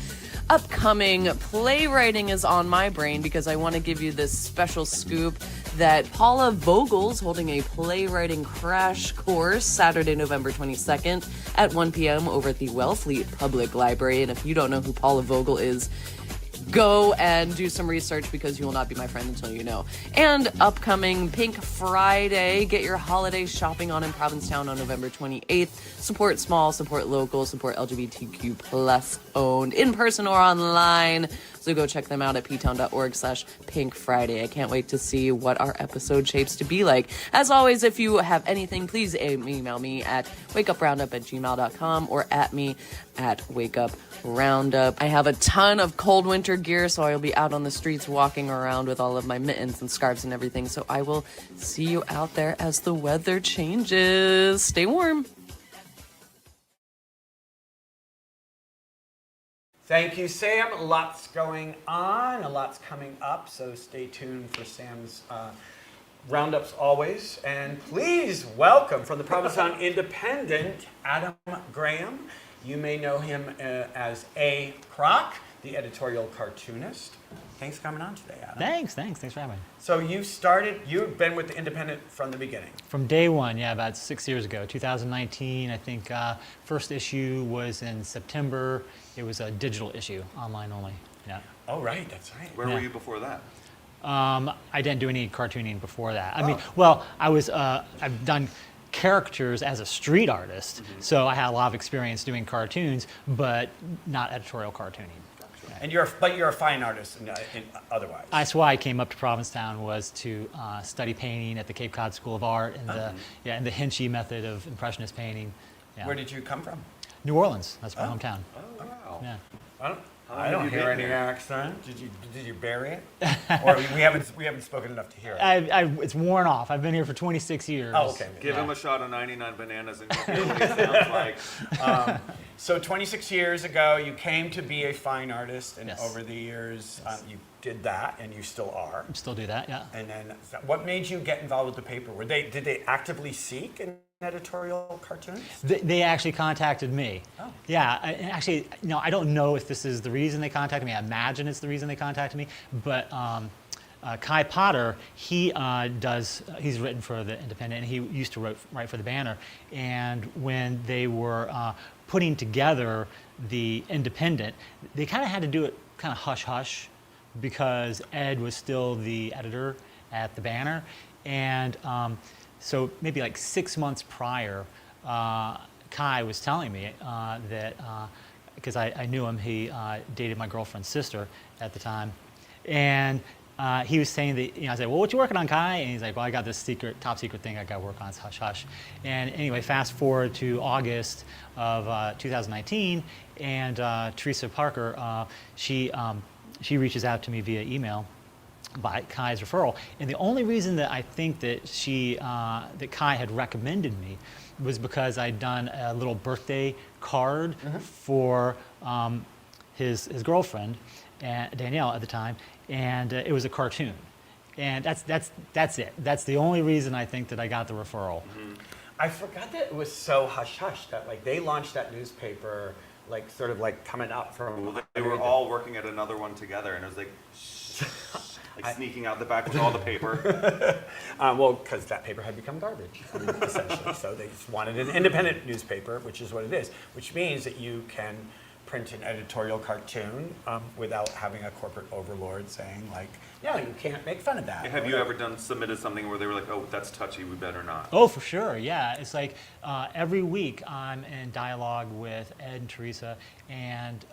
Upcoming playwriting is on my brain because I want to give you this special scoop that Paula Vogel's holding a playwriting crash course Saturday, November 22nd at 1 p.m. over at the Wellfleet Public Library. And if you don't know who Paula Vogel is, go and do some research because you will not be my friend until you know. And upcoming Pink Friday, get your holiday shopping on in Provincetown on November 28th. Support small, support local, support LGBTQ plus owned, in person or online. So go check them out at ptown.org/Pink Friday. I can't wait to see what our episode shapes to be like. As always, if you have anything, please email me at wakeuproundup@gmail.com or at me at wakeuproundup. I have a ton of cold winter gear, so I'll be out on the streets walking around with all of my mittens and scarves and everything. So I will see you out there as the weather changes. Stay warm. Thank you, Sam. Lots going on, a lot's coming up, so stay tuned for Sam's roundups always. And please welcome from the Provincetown Independent, Adam Graham. You may know him as A. Kroc, the editorial cartoonist. Thanks for coming on today, Adam. Thanks for having me. So you've been with the Independent from the beginning. From day one, yeah, about 6 years ago, 2019, I think first issue was in September. It was a digital issue, online only, yeah. Oh, right, that's right. Where were you before that? I didn't do any cartooning before that. I mean, well, I've done characters as a street artist, so I had a lot of experience doing cartoons, but not editorial cartooning. And you're a fine artist otherwise. That's why I came up to Provincetown, was to study painting at the Cape Cod School of Art and the Hinchy method of impressionist painting. Yeah. Where did you come from? New Orleans. That's my hometown. Oh, wow. Yeah. I don't hear any accent. Did you bury it? Or we haven't spoken enough to hear it. It's worn off. I've been here for 26 years. Oh, okay. Give him a shot of 99 bananas and you'll hear what he sounds like. So 26 years ago, you came to be a fine artist, and Yes. over the years, you did that, and you still are. Still do that, yeah. And then, what made you get involved with the paper? Did they actively seek an editorial cartoonist? They actually contacted me. Oh. Yeah, actually, I don't know if this is the reason they contacted me. I imagine it's the reason they contacted me. But Kai Potter, he's written for the Independent, and he used to write for the Banner. And when they were putting together the Independent, they kind of had to do it kind of hush-hush because Ed was still the editor at the Banner. And so maybe like 6 months prior, Kai was telling me that, because I knew him, he dated my girlfriend's sister at the time. And he was saying that, I said, well, what you working on, Kai? And he's like, well, I got this top secret thing I got to work on, it's hush hush. And anyway, fast forward to August of 2019, and Teresa Parker, she reaches out to me via email by Kai's referral. And the only reason that I think that that Kai had recommended me was because I'd done a little birthday card for his girlfriend, Danielle at the time, and it was a cartoon. And that's it. That's the only reason I think that I got the referral. I forgot that it was so hush-hush that they launched that newspaper sort of coming up from... They were all working at another one together, and it was like sneaking out the back with all the paper. Well, because that paper had become garbage, essentially. So they just wanted an independent newspaper, which is what it is, which means that you can print an editorial cartoon without having a corporate overlord saying, no, you can't make fun of that. Have you ever submitted something where they were like, oh, that's touchy, we better not? Oh, for sure, yeah. It's like every week I'm in dialogue with Ed and Teresa, and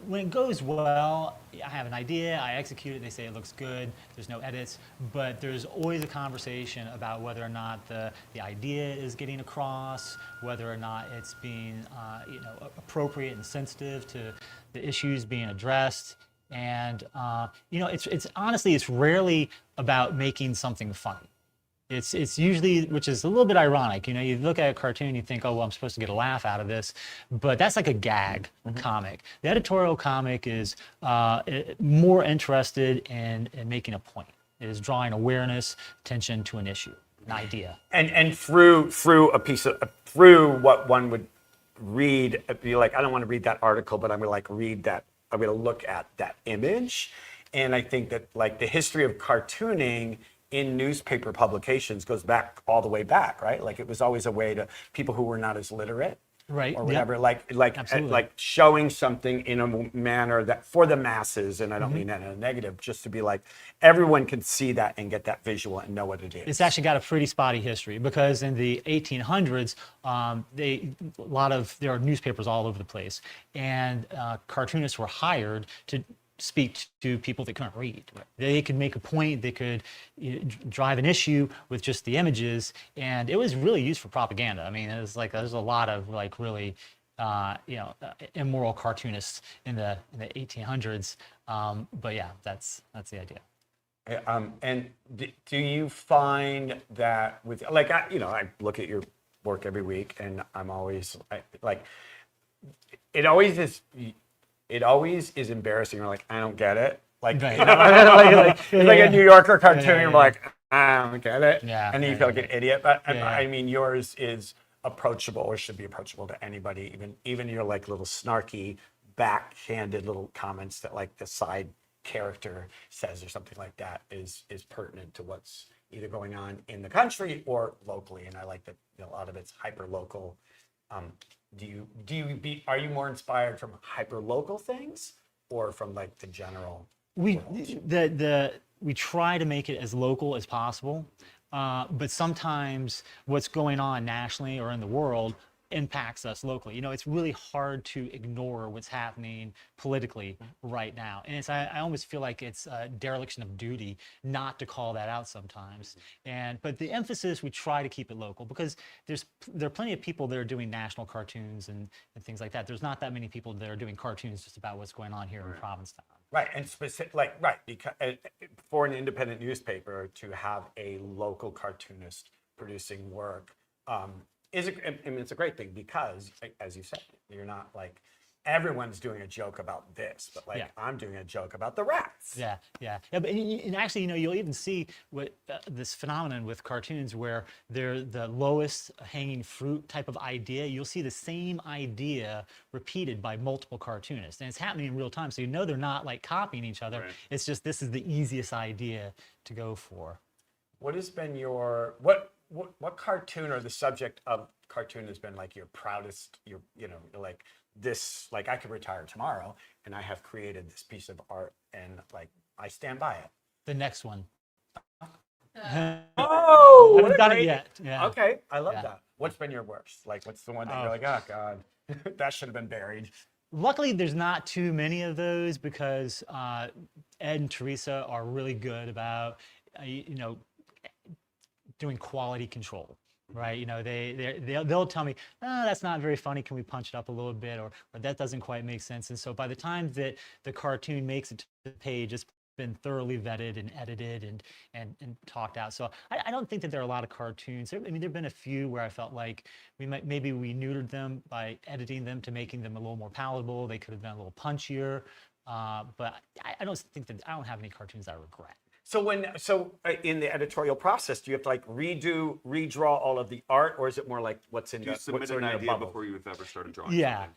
when it goes well, I have an idea, I execute it, they say it looks good, there's no edits, but there's always a conversation about whether or not the idea is getting across, whether or not it's being appropriate and sensitive to the issues being addressed. And it's honestly, it's rarely about making something funny. It's usually, which is a little bit ironic. You know, you look at a cartoon, you think, oh, well, I'm supposed to get a laugh out of this, but that's like a gag comic. The editorial comic is more interested in making a point. It is drawing awareness, attention to an issue, an idea. And through a piece of through what one would read, be like, I don't want to read that article, but I'm gonna like read that. I'm gonna look at that image, and I think that like the history of cartooning in newspaper publications goes back all the way back, right? Like it was always a way to people who were not as literate, Right. or whatever, Yep. Absolutely. like showing something in a manner that for the masses, and I don't mean that in a negative, just to be like everyone can see that and get that visual and know what it is. It's actually got a pretty spotty history because in the 1800s, there are newspapers all over the place, and cartoonists were hired to speak to people that couldn't read. They could make a point, they could drive an issue with just the images, and it was really used for propaganda. I mean, it was like there's a lot of like really immoral cartoonists in the 1800s. But yeah, that's the idea. And do you find that with like I look at your work every week, and I'm always like it always is embarrassing. You're like, I don't get it. Like, Right. It's like a New Yorker cartoon. Yeah. You're like, I don't get it. Yeah, And then you yeah, feel like an idiot. But Yeah. I mean, yours is approachable, or should be approachable to anybody. Even your like little snarky, backhanded little comments that like the side character says or something like that is pertinent to what's either going on in the country or locally. And I like that a lot of it's hyper local. Are you more inspired from hyper local things or from like the general We world? we try to make it as local as possible, but sometimes what's going on nationally or in the world impacts us locally. You know, it's really hard to ignore what's happening politically right now, and I almost feel like it's a dereliction of duty not to call that out sometimes. But the emphasis, we try to keep it local because there are plenty of people that are doing national cartoons and things like that. There's not that many people that are doing cartoons just about what's going on here in Provincetown. Right, and because for an independent newspaper to have a local cartoonist producing work it's a great thing because, as you said, you're not like everyone's doing a joke about this, but like I'm doing a joke about the rats. Yeah. But and actually, you'll even see what this phenomenon with cartoons where they're the lowest hanging fruit type of idea. You'll see the same idea repeated by multiple cartoonists, and it's happening in real time. So they're not like copying each other. Right. It's just this is the easiest idea to go for. What has been your what cartoon or the subject of cartoon has been like your proudest? Like this, like I could retire tomorrow and I have created this piece of art and like I stand by it. The next one. Oh, I haven't done it yet. Yeah. Okay, I love that. What's been your worst? Like, what's the one that you're like, oh God, that should have been buried? Luckily, there's not too many of those because Ed and Teresa are really good about, doing quality control, right? They'll tell me, oh, that's not very funny. Can we punch it up a little bit, or that doesn't quite make sense? And so by the time that the cartoon makes it to the page, it's been thoroughly vetted and edited and talked out. So I don't think that there are a lot of cartoons. I mean, there've been a few where I felt like maybe we neutered them by editing them to making them a little more palatable. They could have been a little punchier, but I don't have any cartoons I regret. So in the editorial process, do you have to like redraw all of the art, or is it more like what's in Do you submit an idea before you've ever started drawing? Yeah.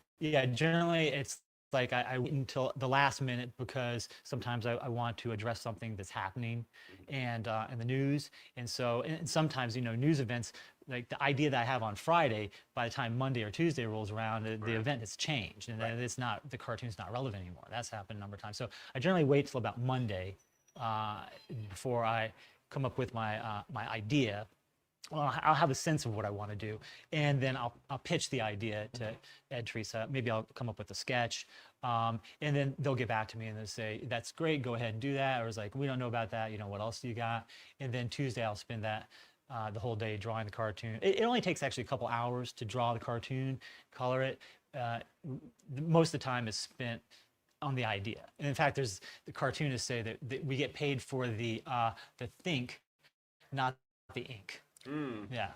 Generally, it's like I wait until the last minute because sometimes I want to address something that's happening and in the news, and sometimes news events, like the idea that I have on Friday, by the time Monday or Tuesday rolls around, the event has changed and the cartoon's not relevant anymore. That's happened a number of times. So I generally wait till about Monday before I come up with my idea. Well, I'll have a sense of what I want to do, and then I'll pitch the idea to Ed, Teresa. Maybe I'll come up with a sketch, and then they'll get back to me and they'll say, "That's great, go ahead and do that." Or it's like, "We don't know about that. What else do you got?" And then Tuesday I'll spend the whole day drawing the cartoon. It only takes actually a couple hours to draw the cartoon, color it. Most of the time is spent on the idea. And in fact, the cartoonists say that we get paid for the think, not the ink. Yeah.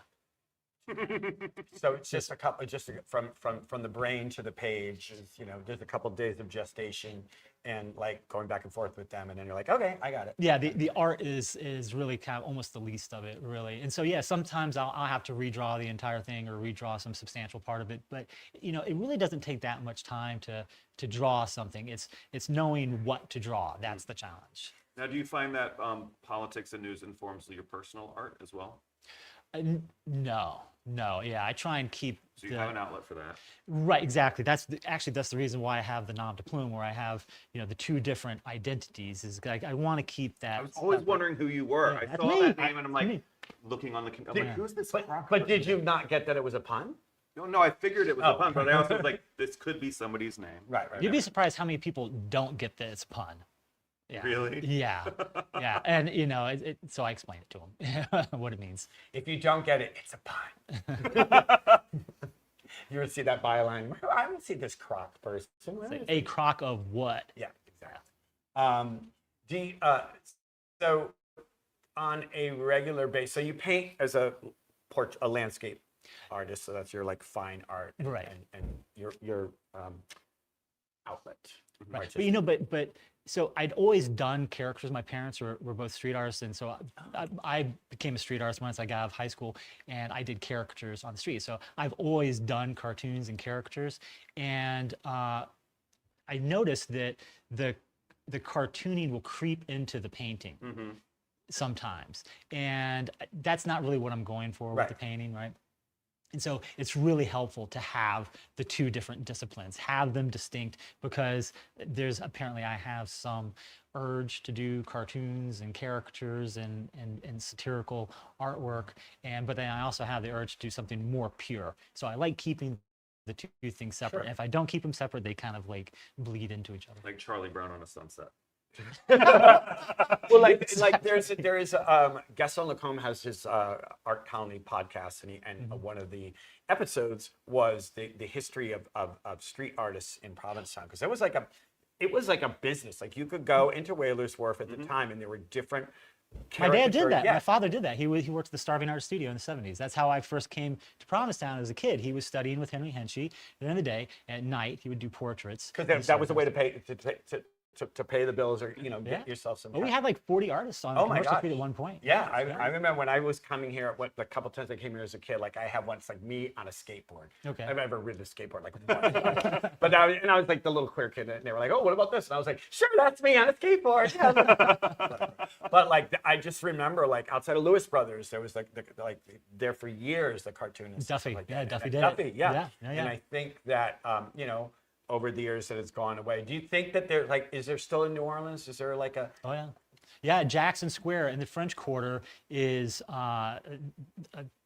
So it's just a couple, from the brain to the page is, there's a couple days of gestation and like going back and forth with them, and then you're like, okay, I got it. Yeah, the art is really kind of almost the least of it, really. And so, yeah, sometimes I'll have to redraw the entire thing or redraw some substantial part of it. But, it really doesn't take that much time to draw something. It's knowing what to draw. That's the challenge. Now, do you find that politics and news informs your personal art as well? No, yeah, I try and keep. So you have an outlet for that. Right, exactly. That's the reason why I have the Nom de Plume, where I have the two different identities. Is I want to keep that. I was always wondering who you were. Yeah, I saw that name and I'm like looking on the. I'm like, who's this? But did you not get that it was a pun? No, I figured it was a pun, but I also was like, this could be somebody's name. Right. You'd be surprised how many people don't get that it's a pun. Yeah. Really? Yeah, and so I explained it to them what it means. If you don't get it, it's a pun. You would see that byline. I don't see this croc person. A crock of what? Yeah, exactly. So on a regular basis, so you paint as a landscape artist, so that's your like fine art, Right? And your outlet. Right. But but so I'd always done characters. My parents were both street artists, and so I became a street artist once I got out of high school, and I did characters on the street. So I've always done cartoons and characters, and I noticed that the cartooning will creep into the painting sometimes, and that's not really what I'm going for with the painting, right? And so it's really helpful to have the two different disciplines, have them distinct, because apparently I have some urge to do cartoons and characters and satirical artwork, but then I also have the urge to do something more pure. So I like keeping the two things separate. Sure. And if I don't keep them separate, they kind of like bleed into each other. Like Charlie Brown on a Sunset. Well, like there is Gaston Lacombe has his art colony podcast, and one of the episodes was the history of street artists in Provincetown, because it was like a business. Like you could go into Whalers Wharf at the time, and there were different. My dad did that. Yeah. My father did that. He worked at the Starving Artist Studio in the 70s. That's how I first came to Provincetown as a kid. He was studying with Henry Henchy. At the end of the day, at night, he would do portraits. Because that was the way to pay the bills, or get yourself some. Well, we had like 40 artists on Commercial Street at one point. Yeah, I remember when I was coming here. The couple times I came here as a kid, like I had once like me on a skateboard. Okay. I've ever ridden a skateboard like once. But I was like the little queer kid, and they were like, "Oh, what about this?" And I was like, "Sure, that's me on a skateboard." Yeah. But like I just remember, like outside of Lewis Brothers, there was like there for years the cartoonists. Duffy, like yeah, that. Duffy did it. Duffy, yeah. Yeah. And I think that over the years that it's gone away. Do you think that is there still in New Orleans? Is there like a? Oh yeah. Yeah, Jackson Square in the French Quarter is,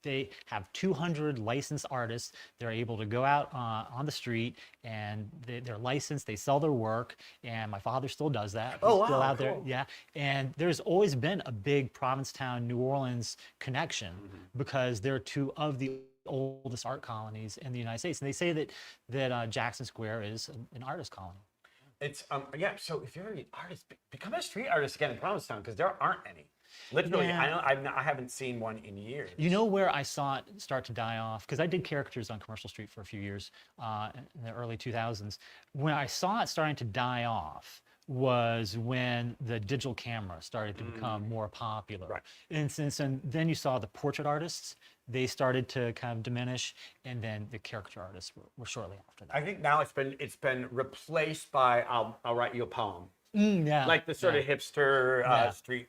they have 200 licensed artists. They're able to go out on the street, and they're licensed. They sell their work, and my father still does that. Oh, He's still wow, out there. cool. Yeah, and there's always been a big Provincetown, New Orleans connection, because they're two of the oldest art colonies in the United States, and they say that Jackson Square is an artist colony. It's So if you're an artist, become a street artist again in Provincetown, because there aren't any. Literally, Yeah. I haven't seen one in years. You know where I saw it start to die off? Because I did characters on Commercial Street for a few years in the early 2000s. When I saw it starting to die off was when the digital camera started to become more popular. Right. And then you saw the portrait artists, they started to kind of diminish, and then the character artists were shortly after that. I think now it's been replaced by I'll write you a poem. Yeah. Like the sort of hipster Yeah. street,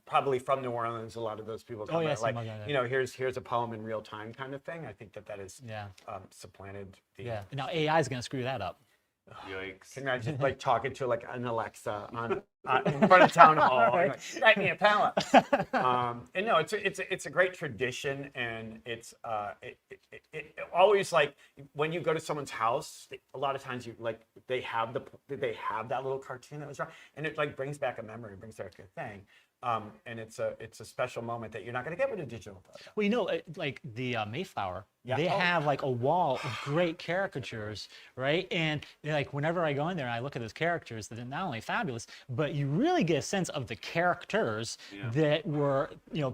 probably from New Orleans. A lot of those people come yeah, out, like, something like that. here's a poem in real time kind of thing. I think that is supplanted the. Yeah. Now AI is going to screw that up. Yikes. Can you imagine like talking to like an Alexa in front of town hall? Like, write me a poem. And no, it's a great tradition, and it's it always, like when you go to someone's house, a lot of times they have that little cartoon that was wrong, and it like brings back a memory, brings back a thing. And it's a special moment that you're not going to get with a digital photo. Well, like the Mayflower they have like a wall of great caricatures, right? And like whenever I go in there and I look at those characters, they're not only fabulous, but you really get a sense of the characters that were,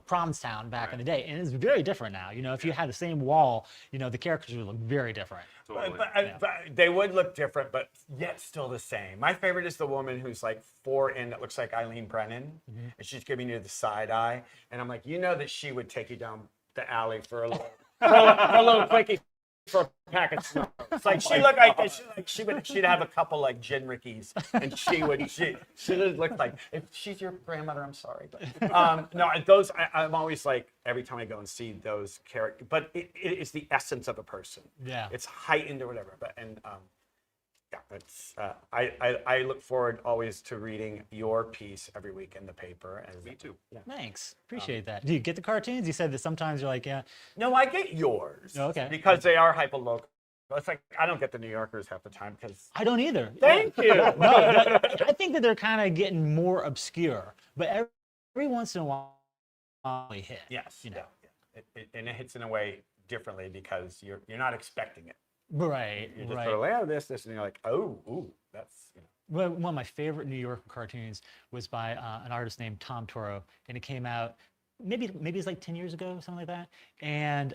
Provincetown back in the day. And it's very different now. If you had the same wall, the characters would look very different. Totally. But they would look different, but yet still the same. My favorite is the woman who's like 4 in that looks like Eileen Brennan, and she's giving you the side eye, and I'm like, that she would take you down the alley for a little, for a little quickie for a pack of smokes. It's like she looked like she'd have a couple like gin rickeys, and she would look like, if she's your grandmother, I'm sorry, but no, those I'm always like, every time I go and see those characters, but it is the essence of a person. Yeah, it's heightened or whatever, but it's I look forward always to reading your piece every week in the paper. Me too. Yeah. Thanks. Appreciate that. Do you get the cartoons? You said that sometimes you're like, yeah. No, I get yours. Oh, okay. Because they are hyper-local. It's like, I don't get the New Yorkers half the time because... I don't either. Thank you. No, I think that they're kind of getting more obscure, but every once in a while they hit. Yes. Yeah. And it hits in a way differently because you're not expecting it. Right, You just right. sort of this, and you're like, oh, ooh, that's... Well, one of my favorite New York cartoons was by an artist named Tom Toro, and it came out maybe it's like 10 years ago, something like that. And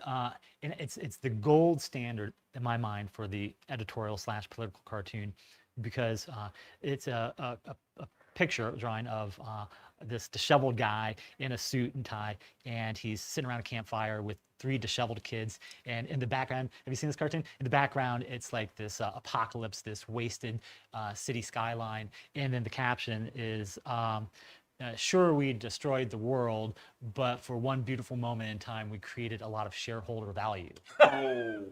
it's the gold standard in my mind for the editorial/political cartoon, because it's a picture drawing of this disheveled guy in a suit and tie, and he's sitting around a campfire with 3 disheveled kids. And in the background, have you seen this cartoon? In the background, it's like this apocalypse, this wasted city skyline. And then the caption is, sure, we destroyed the world, but for one beautiful moment in time, we created a lot of shareholder value. But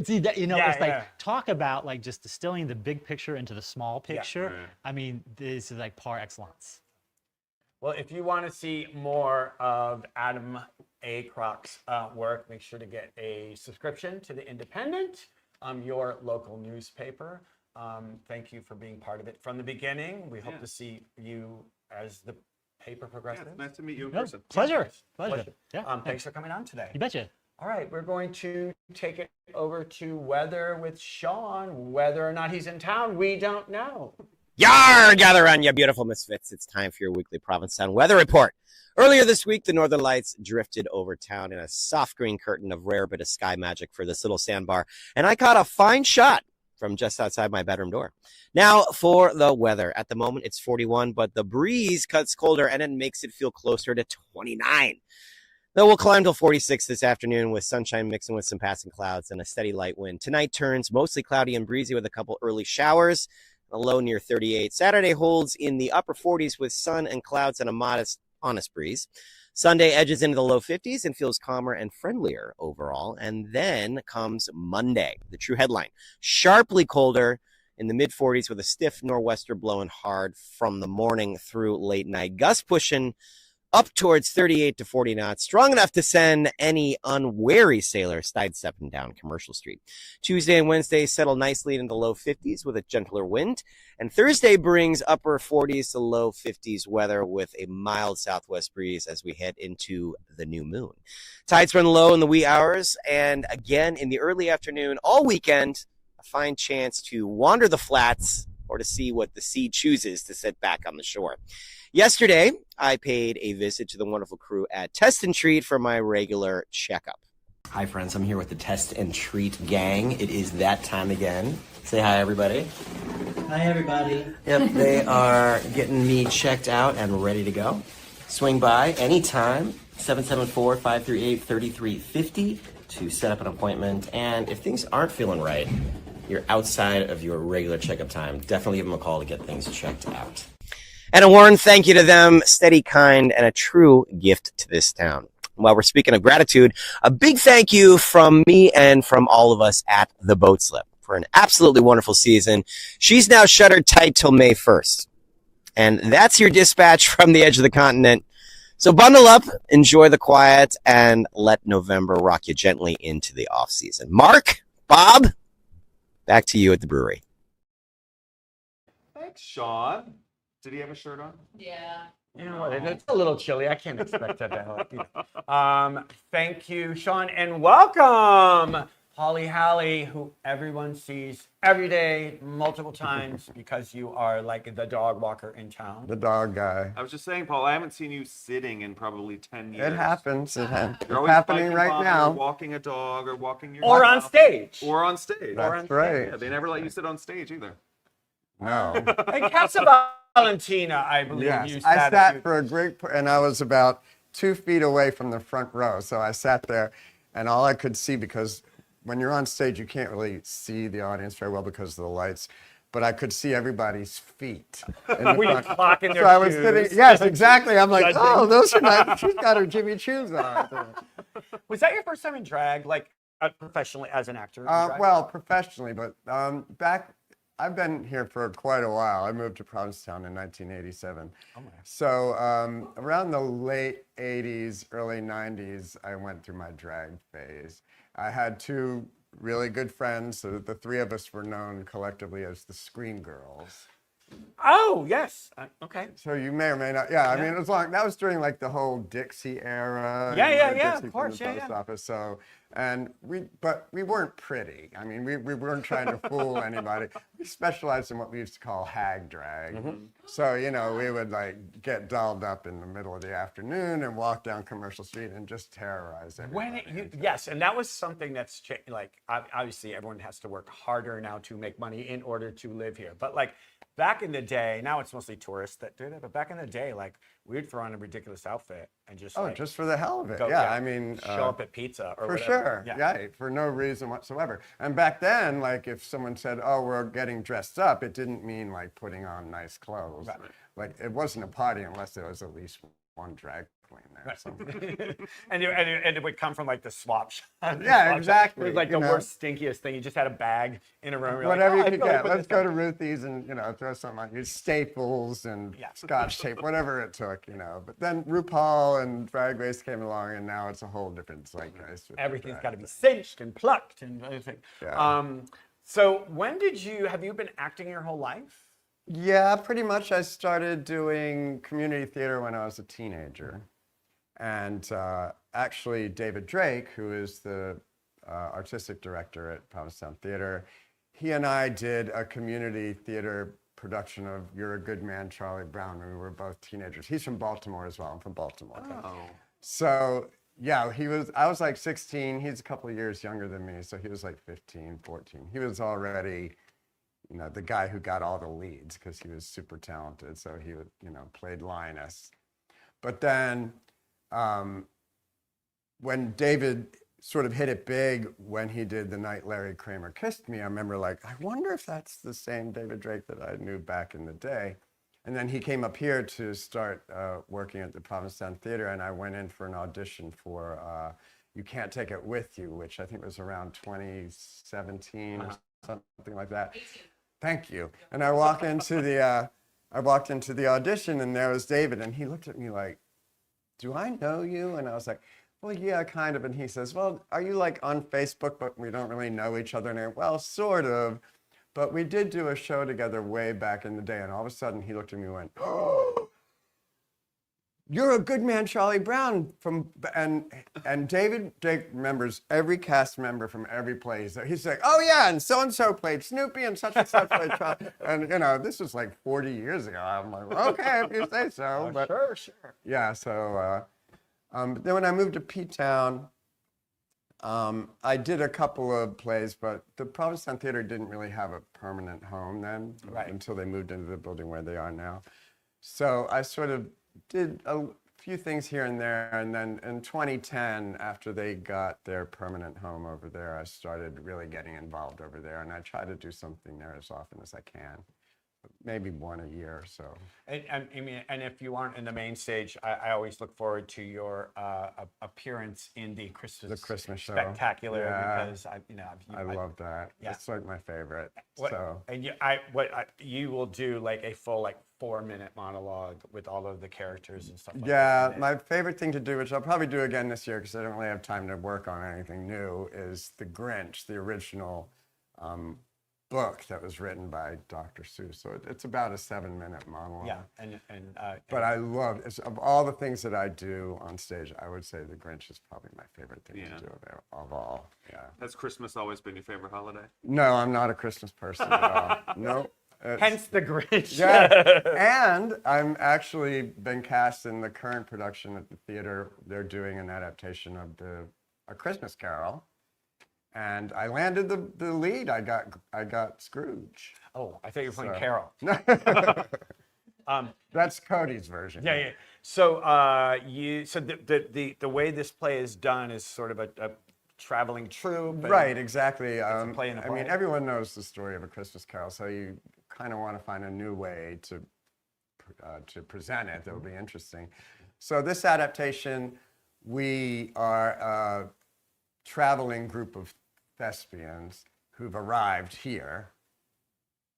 see, that, it's like, talk about like just distilling the big picture into the small picture. Yeah. I mean, this is like par excellence. Well, if you want to see more of Adam A. Kroc's work, make sure to get a subscription to The Independent, your local newspaper. Thank you for being part of it from the beginning. We hope to see you as the paper progresses. Yeah, it's nice to meet you in person. Pleasure. Yeah. Thanks for coming on today. You betcha. All right, we're going to take it over to weather with Sean. Whether or not he's in town, we don't know. Yar! Gather around, you beautiful misfits. It's time for your weekly Provincetown weather report. Earlier this week, the northern lights drifted over town in a soft green curtain of rare bit of sky magic for this little sandbar, and I caught a fine shot from just outside my bedroom door. Now for the weather. At the moment, it's 41, but the breeze cuts colder and it makes it feel closer to 29. Though we'll climb till 46 this afternoon with sunshine mixing with some passing clouds and a steady light wind. Tonight turns mostly cloudy and breezy with a couple early showers. A low near 38. Saturday holds in the upper 40s with sun and clouds and a modest, honest breeze. Sunday edges into the low 50s and feels calmer and friendlier overall. And then comes Monday, the true headline. Sharply colder in the mid-40s with a stiff nor'wester blowing hard from the morning through late night. Gusts pushing up towards 38 to 40 knots, strong enough to send any unwary sailor sidestepping down Commercial Street. Tuesday and Wednesday settle nicely into the low 50s with a gentler wind, and Thursday brings upper 40s to low 50s weather with a mild southwest breeze as we head into the new moon. Tides run low in the wee hours, and again in the early afternoon all weekend, a fine chance to wander the flats or to see what the sea chooses to set back on the shore. Yesterday, I paid a visit to the wonderful crew at Test and Treat for my regular checkup. Hi, friends. I'm here with the Test and Treat gang. It is that time again. Say hi, everybody. Hi, everybody. Yep, they are getting me checked out and ready to go. Swing by anytime, 774-538-3350 to set up an appointment. And if things aren't feeling right, you're outside of your regular checkup time, definitely give them a call to get things checked out. And a warm thank you to them, steady, kind, and a true gift to this town. While we're speaking of gratitude, a big thank you from me and from all of us at The Boat Slip for an absolutely wonderful season. She's now shuttered tight till May 1st. And that's your dispatch from the edge of the continent. So bundle up, enjoy the quiet, and let November rock you gently into the off season. Mark, Bob, back to you at the brewery. Thanks, Sean. Did he have a shirt on? Yeah. You know what? It's a little chilly. I can't expect that. Thank you, Sean, and welcome, Holly Hallie, who everyone sees every day, multiple times, because you are like the dog walker in town. The dog guy. I was just saying, Paul, I haven't seen you sitting in probably 10 years. It happens. You're It's always happening biking right by, now. Or walking a dog, or walking your Or dog. on stage. Or on stage. That's right. Yeah, they never let you sit on stage either. No. And Casa Valentina, I believe Yes, you I sat sat for a great, and I was about 2 feet away from the front row. So I sat there, and all I could see, because when you're on stage, you can't really see the audience very well because of the lights, but I could see everybody's feet. In the Were you front. clocking their So I was shoes? sitting, yes, exactly. I'm like, Judging. oh, those are nice. She's got her Jimmy Choos on. Was that your first time in drag, like professionally as an actor? in drag? Well, professionally, but I've been here for quite a while. I moved to Provincetown in 1987. Oh my. So around the late 80s, early 90s, I went through my drag phase. I had 2 really good friends, so the 3 of us were known collectively as the Screen Girls. Oh, yes. Okay. So you may or may not, yeah. I mean, it was long. That was during like the whole Dixie era. Yeah, you yeah, know, yeah, Dixie of course, from the yeah, post yeah. office. So, but we weren't pretty. I mean, we weren't trying to fool anybody. We specialized in what we used to call hag drag. Mm-hmm. So, you know, we would like get dolled up in the middle of the afternoon and walk down Commercial Street and just terrorize everybody. Yes, and that was something that's like obviously everyone has to work harder now to make money in order to live here. But like back in the day, now it's mostly tourists that do that. But back in the day, like we'd throw on a ridiculous outfit and just like, just for the hell of it. go- Yeah, I mean, show up at pizza or for whatever. sure. Yeah. Yeah, for no reason whatsoever. And back then, like if someone said, "Oh, we're getting dressed up," it didn't mean like putting on nice clothes. Right. Like it wasn't a party unless there was at least one drag queen there. So. and it would come from like the swap shop. Yeah, exactly, It was like you the know. worst, stinkiest thing. You just had a bag in a room. You're Whatever like, you I could feel like get. putting Let's this go on. to Ruthie's and throw something on you. Staples and Yeah. Scotch tape, whatever it took, But then RuPaul and Drag Race came along, and now it's a whole different zeitgeist. with Everything's drag. got to be cinched and plucked and everything. Yeah. So when have you been acting your whole life? Yeah, pretty much. I started doing community theater when I was a teenager. And actually, David Drake, who is the artistic director at Provincetown Theater, he and I did a community theater production of You're a Good Man, Charlie Brown, when we were both teenagers. He's from Baltimore as well. I'm from Baltimore. Oh. So, yeah, I was like 16. He's a couple of years younger than me. So he was like 15, 14. He was already, the guy who got all the leads because he was super talented. So he, played Linus. But then when David sort of hit it big when he did The Night Larry Kramer Kissed Me, I remember like, I wonder if that's the same David Drake that I knew back in the day. And then he came up here to start working at the Provincetown Theater, and I went in for an audition for You Can't Take It With You, which I think was around 2017 or something like that. 18. Thank you. And I walked into the audition, and there was David, and he looked at me like, "Do I know you?" And I was like, "Well, yeah, kind of." And he says, "Well, are you like on Facebook, but we don't really know each other?" And I, "Well, sort of. But we did do a show together way back in the day." And all of a sudden he looked at me and went, "Oh, You're a Good Man, Charlie Brown." And David Drake remembers every cast member from every play. So he's like, "Oh yeah, and so played Snoopy and such played Charlie." And this was like 40 years ago. I'm like, "Okay, if you say so." But Sure. yeah, so then when I moved to P-Town, I did a couple of plays, but the Provincetown Theater didn't really have a permanent home then, Right. until they moved into the building where they are now. So I sort of did a few things here and there, and then in 2010, after they got their permanent home over there, I started really getting involved over there, and I try to do something there as often as I can. Maybe one a year or so. And if you aren't in the main stage, I always look forward to your appearance in the Christmas show. Spectacular, Yeah. because I love that. Yeah. It's like my favorite. And you will do like a full 4-minute monologue with all of the characters and stuff like Yeah, that. my favorite thing to do, which I'll probably do again this year because I don't really have time to work on anything new, is The Grinch, the original book that was written by Dr. Seuss. So it's about a 7-minute monologue. Yeah, But I love it. Of all the things that I do on stage, I would say The Grinch is probably my favorite thing to do of all. Yeah. Has Christmas always been your favorite holiday? No, I'm not a Christmas person at all. No. hence the Grinch. Yeah. And I'm actually been cast in the current production at the theater. They're doing an adaptation of A Christmas Carol. And I landed the lead. I got Scrooge. Oh, I thought you were playing So- Carol. That's Cody's version. Yeah. So the way this play is done is sort of a traveling troupe. Right, exactly. play in a I mean, play. everyone knows the story of A Christmas Carol, so you kind of want to find a new way to present it that will be interesting. So this adaptation, we are a traveling group of thespians who've arrived here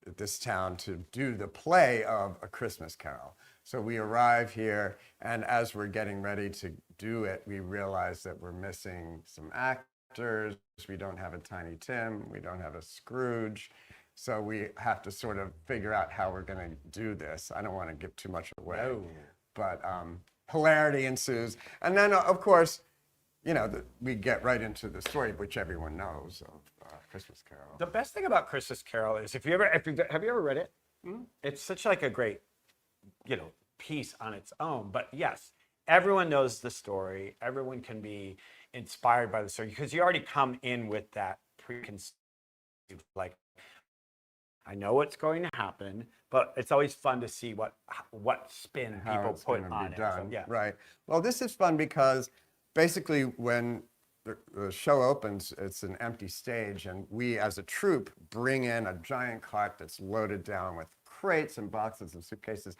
at this town to do the play of A Christmas Carol. So we arrive here, and as we're getting ready to do it, we realize that we're missing some actors. We don't have a Tiny Tim. We don't have a Scrooge. So we have to sort of figure out how we're going to do this. I don't want to give too much away, but hilarity ensues. And then, of course, you know, we get right into the story, which everyone knows of Christmas Carol. The best thing about Christmas Carol is have you ever read it? It's such like a great, piece on its own. But yes, everyone knows the story. Everyone can be inspired by the story because you already come in with that preconceived, like, I know what's going to happen, but it's always fun to see what spin How people it's put gonna on be it. done. So, yeah. Right. Well, this is fun because basically when the show opens, it's an empty stage, and we as a troupe bring in a giant cart that's loaded down with crates and boxes and suitcases.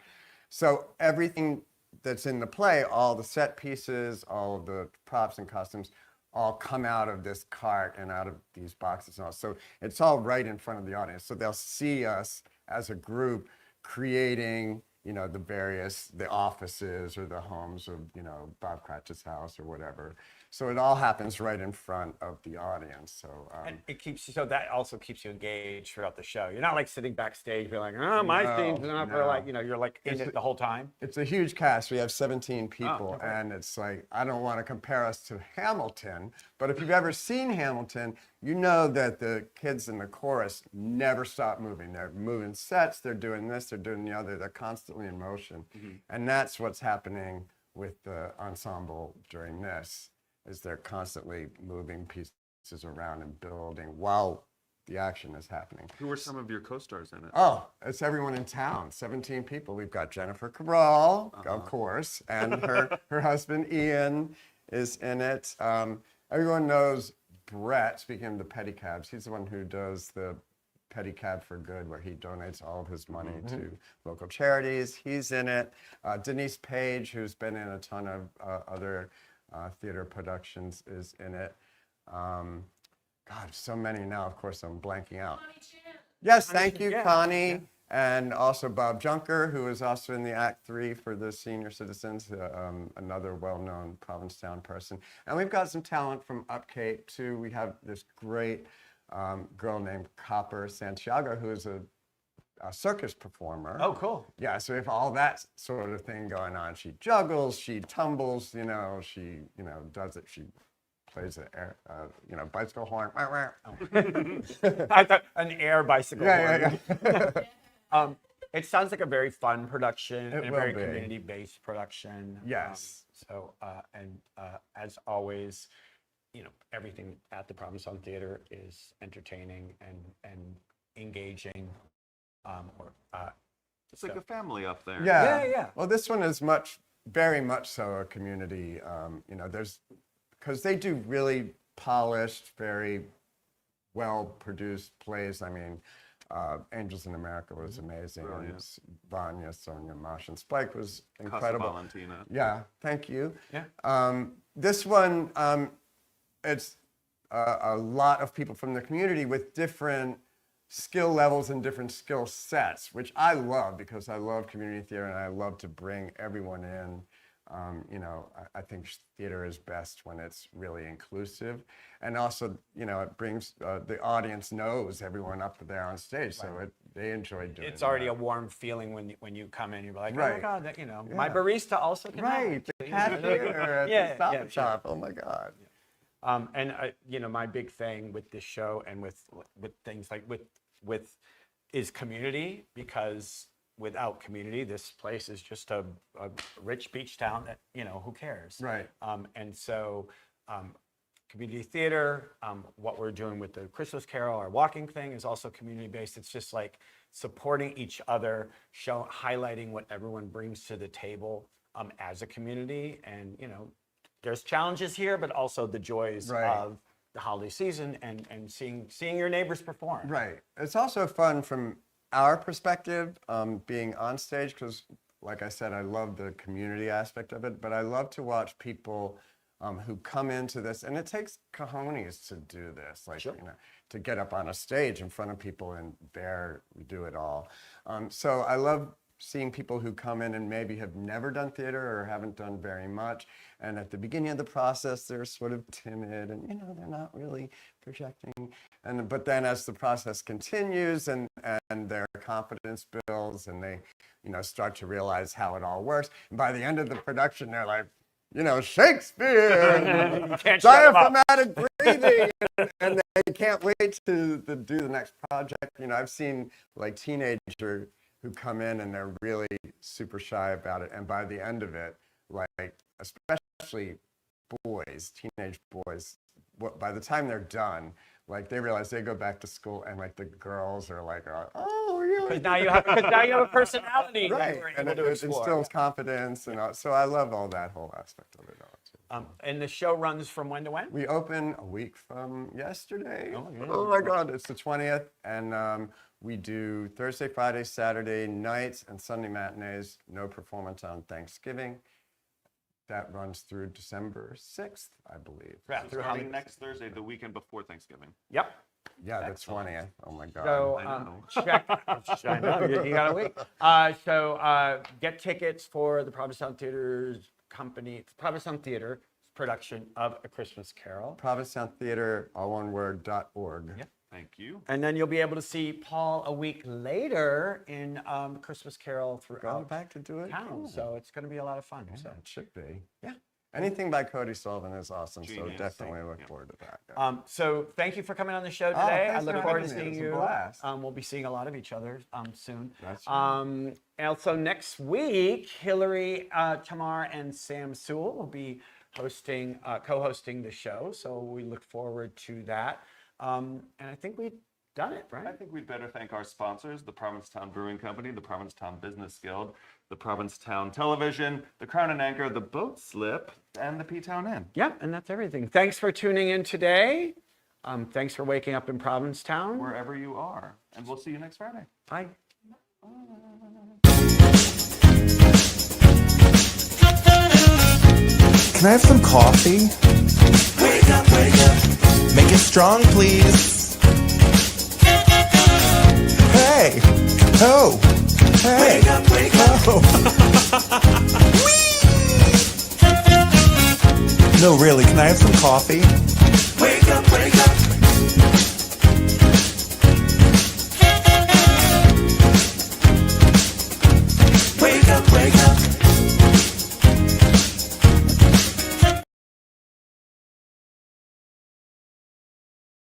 So everything that's in the play, all the set pieces, all of the props and costumes, all come out of this cart and out of these boxes and all. So it's all right in front of the audience. So they'll see us as a group creating, the offices or the homes of, Bob Cratchit's house or whatever. So it all happens right in front of the audience. So And that also keeps you engaged throughout the show. You're not like sitting backstage being like, oh, my scene's not for like, you're like in it the whole time. it's a huge cast. We have 17 people, and it's like, I don't want to compare us to Hamilton, but if you've ever seen Hamilton, you know that the kids in the chorus never stop moving. They're moving sets, they're doing this, they're doing the other, they're constantly in motion. And that's what's happening with the ensemble during this, is they're constantly moving pieces around and building while the action is happening. Who were some of your co-stars in it? Oh, it's everyone in town, 17 people. We've got Jennifer Cabral, of course, and her husband Ian is in it. Everyone knows Brett, speaking of the pedicabs, he's the one who does the Pedicab for Good, where he donates all of his money to local charities. He's in it. Denise Page, who's been in a ton of other theater productions, is in it. God, so many now. Of course, I'm blanking out. Yes, thank you, Connie. Yeah. And also Bob Junker, who is also in the Act 3 for the senior citizens, another well-known Provincetown person. And we've got some talent from Upcape, too. We have this great girl named Copper Santiago, who is a circus performer. Oh, cool. Yeah, so we have all that sort of thing going on. She juggles, she tumbles, she, does it. She plays an bicycle horn. I thought an air bicycle. Yeah. It sounds like a very fun production and a will very be. community-based production. Yes. As always, everything at the Provincetown Theater is entertaining and engaging. It's like a family up there. Yeah. Well, this one is very much so a community. Because they do really polished, very well-produced plays. I mean, Angels in America was amazing. Brilliant. Vanya, Sonia, Masha, and Spike was incredible. Casa Valentina. Yeah, thank you. Yeah. This one, it's a lot of people from the community with different skill levels and different skill sets, which I love because I love community theater and I love to bring everyone in You know, I think theater is best when it's really inclusive, and also, you know, it brings the audience knows everyone up there on stage, so they enjoy doing it. It's already a warm feeling when you come in. You're like, oh my Right. God, you know, my barista also can Right, the cashier at the Stop and Shop. Oh my God. And you know, my big thing with this show and with things like with is community, because without community, this place is just a rich beach town that, you know, who cares? Right. And so community theater, what we're doing with the Christmas Carol, our walking thing is also community-based. It's just like supporting each other, highlighting what everyone brings to the table as a community. And, you know, there's challenges here, but also the joys of the holiday season and seeing your neighbors perform. Right. It's also fun from our perspective, being on stage, because like I said, I love the community aspect of it, but I love to watch people who come into this, and it takes cojones to do this, like, you know, to get up on a stage in front of people and do it all. So I love seeing people who come in and maybe have never done theater or haven't done very much, and at the beginning of the process they're sort of timid and, you know, they're not really projecting, but then as the process continues and their confidence builds and they, you know, start to realize how it all works, and by the end of the production they're like, you know, Shakespeare, diaphragmatic breathing, and they can't wait to do the next project. You know, I've seen like teenagers who come in and they're really super shy about it, and by the end of it, like especially boys, teenage boys, by the time they're done, like they realize they go back to school and like the girls are like, oh, really? Because now you have a personality that Right, you're and able to it explore. instills confidence, and so I love all that whole aspect of it all. Too. And the show runs from when to when? We open a week from yesterday. Oh, yeah. Oh my God, it's the 20th, and we do Thursday, Friday, Saturday nights, and Sunday matinees. No performance on Thanksgiving. That runs through December 6th, I believe. Yeah, So starting next Thursday, the weekend before Thanksgiving. Yep. Yeah, the 20th. Oh my God. So check. I know, you got a week. So get tickets for the Provincetown Theater production of A Christmas Carol. Provincetown Theater, all one word, .org. Yep. Thank you. And then you'll be able to see Paul a week later in Christmas Carol Going throughout back to do it. town. Cool. So it's going to be a lot of fun. Yeah, So it should be. yeah. Anything by Cody Sullivan is awesome, so Genius. definitely look forward to that. Yeah. So thank you for coming on the show today. I thanks look for forward to having me. seeing It was a you. blast. We'll be seeing a lot of each other soon. That's right. And also next week, Hillary, Tamar, and Sam Sewell will be co-hosting the show. So we look forward to that. And I think we've done it, right? I think we'd better thank our sponsors, the Provincetown Brewing Company, the Provincetown Business Guild, the Provincetown Television, the Crown and Anchor, the Boat Slip, and the P-Town Inn. Yeah, and that's everything. Thanks for tuning in today. Thanks for waking up in Provincetown. Wherever you are. And we'll see you next Friday. Bye. Can I have some coffee? Wake up, wake up. Make it strong, please. Hey! Oh! Hey! Wake up, wake up! Oh. No, really, can I have some coffee?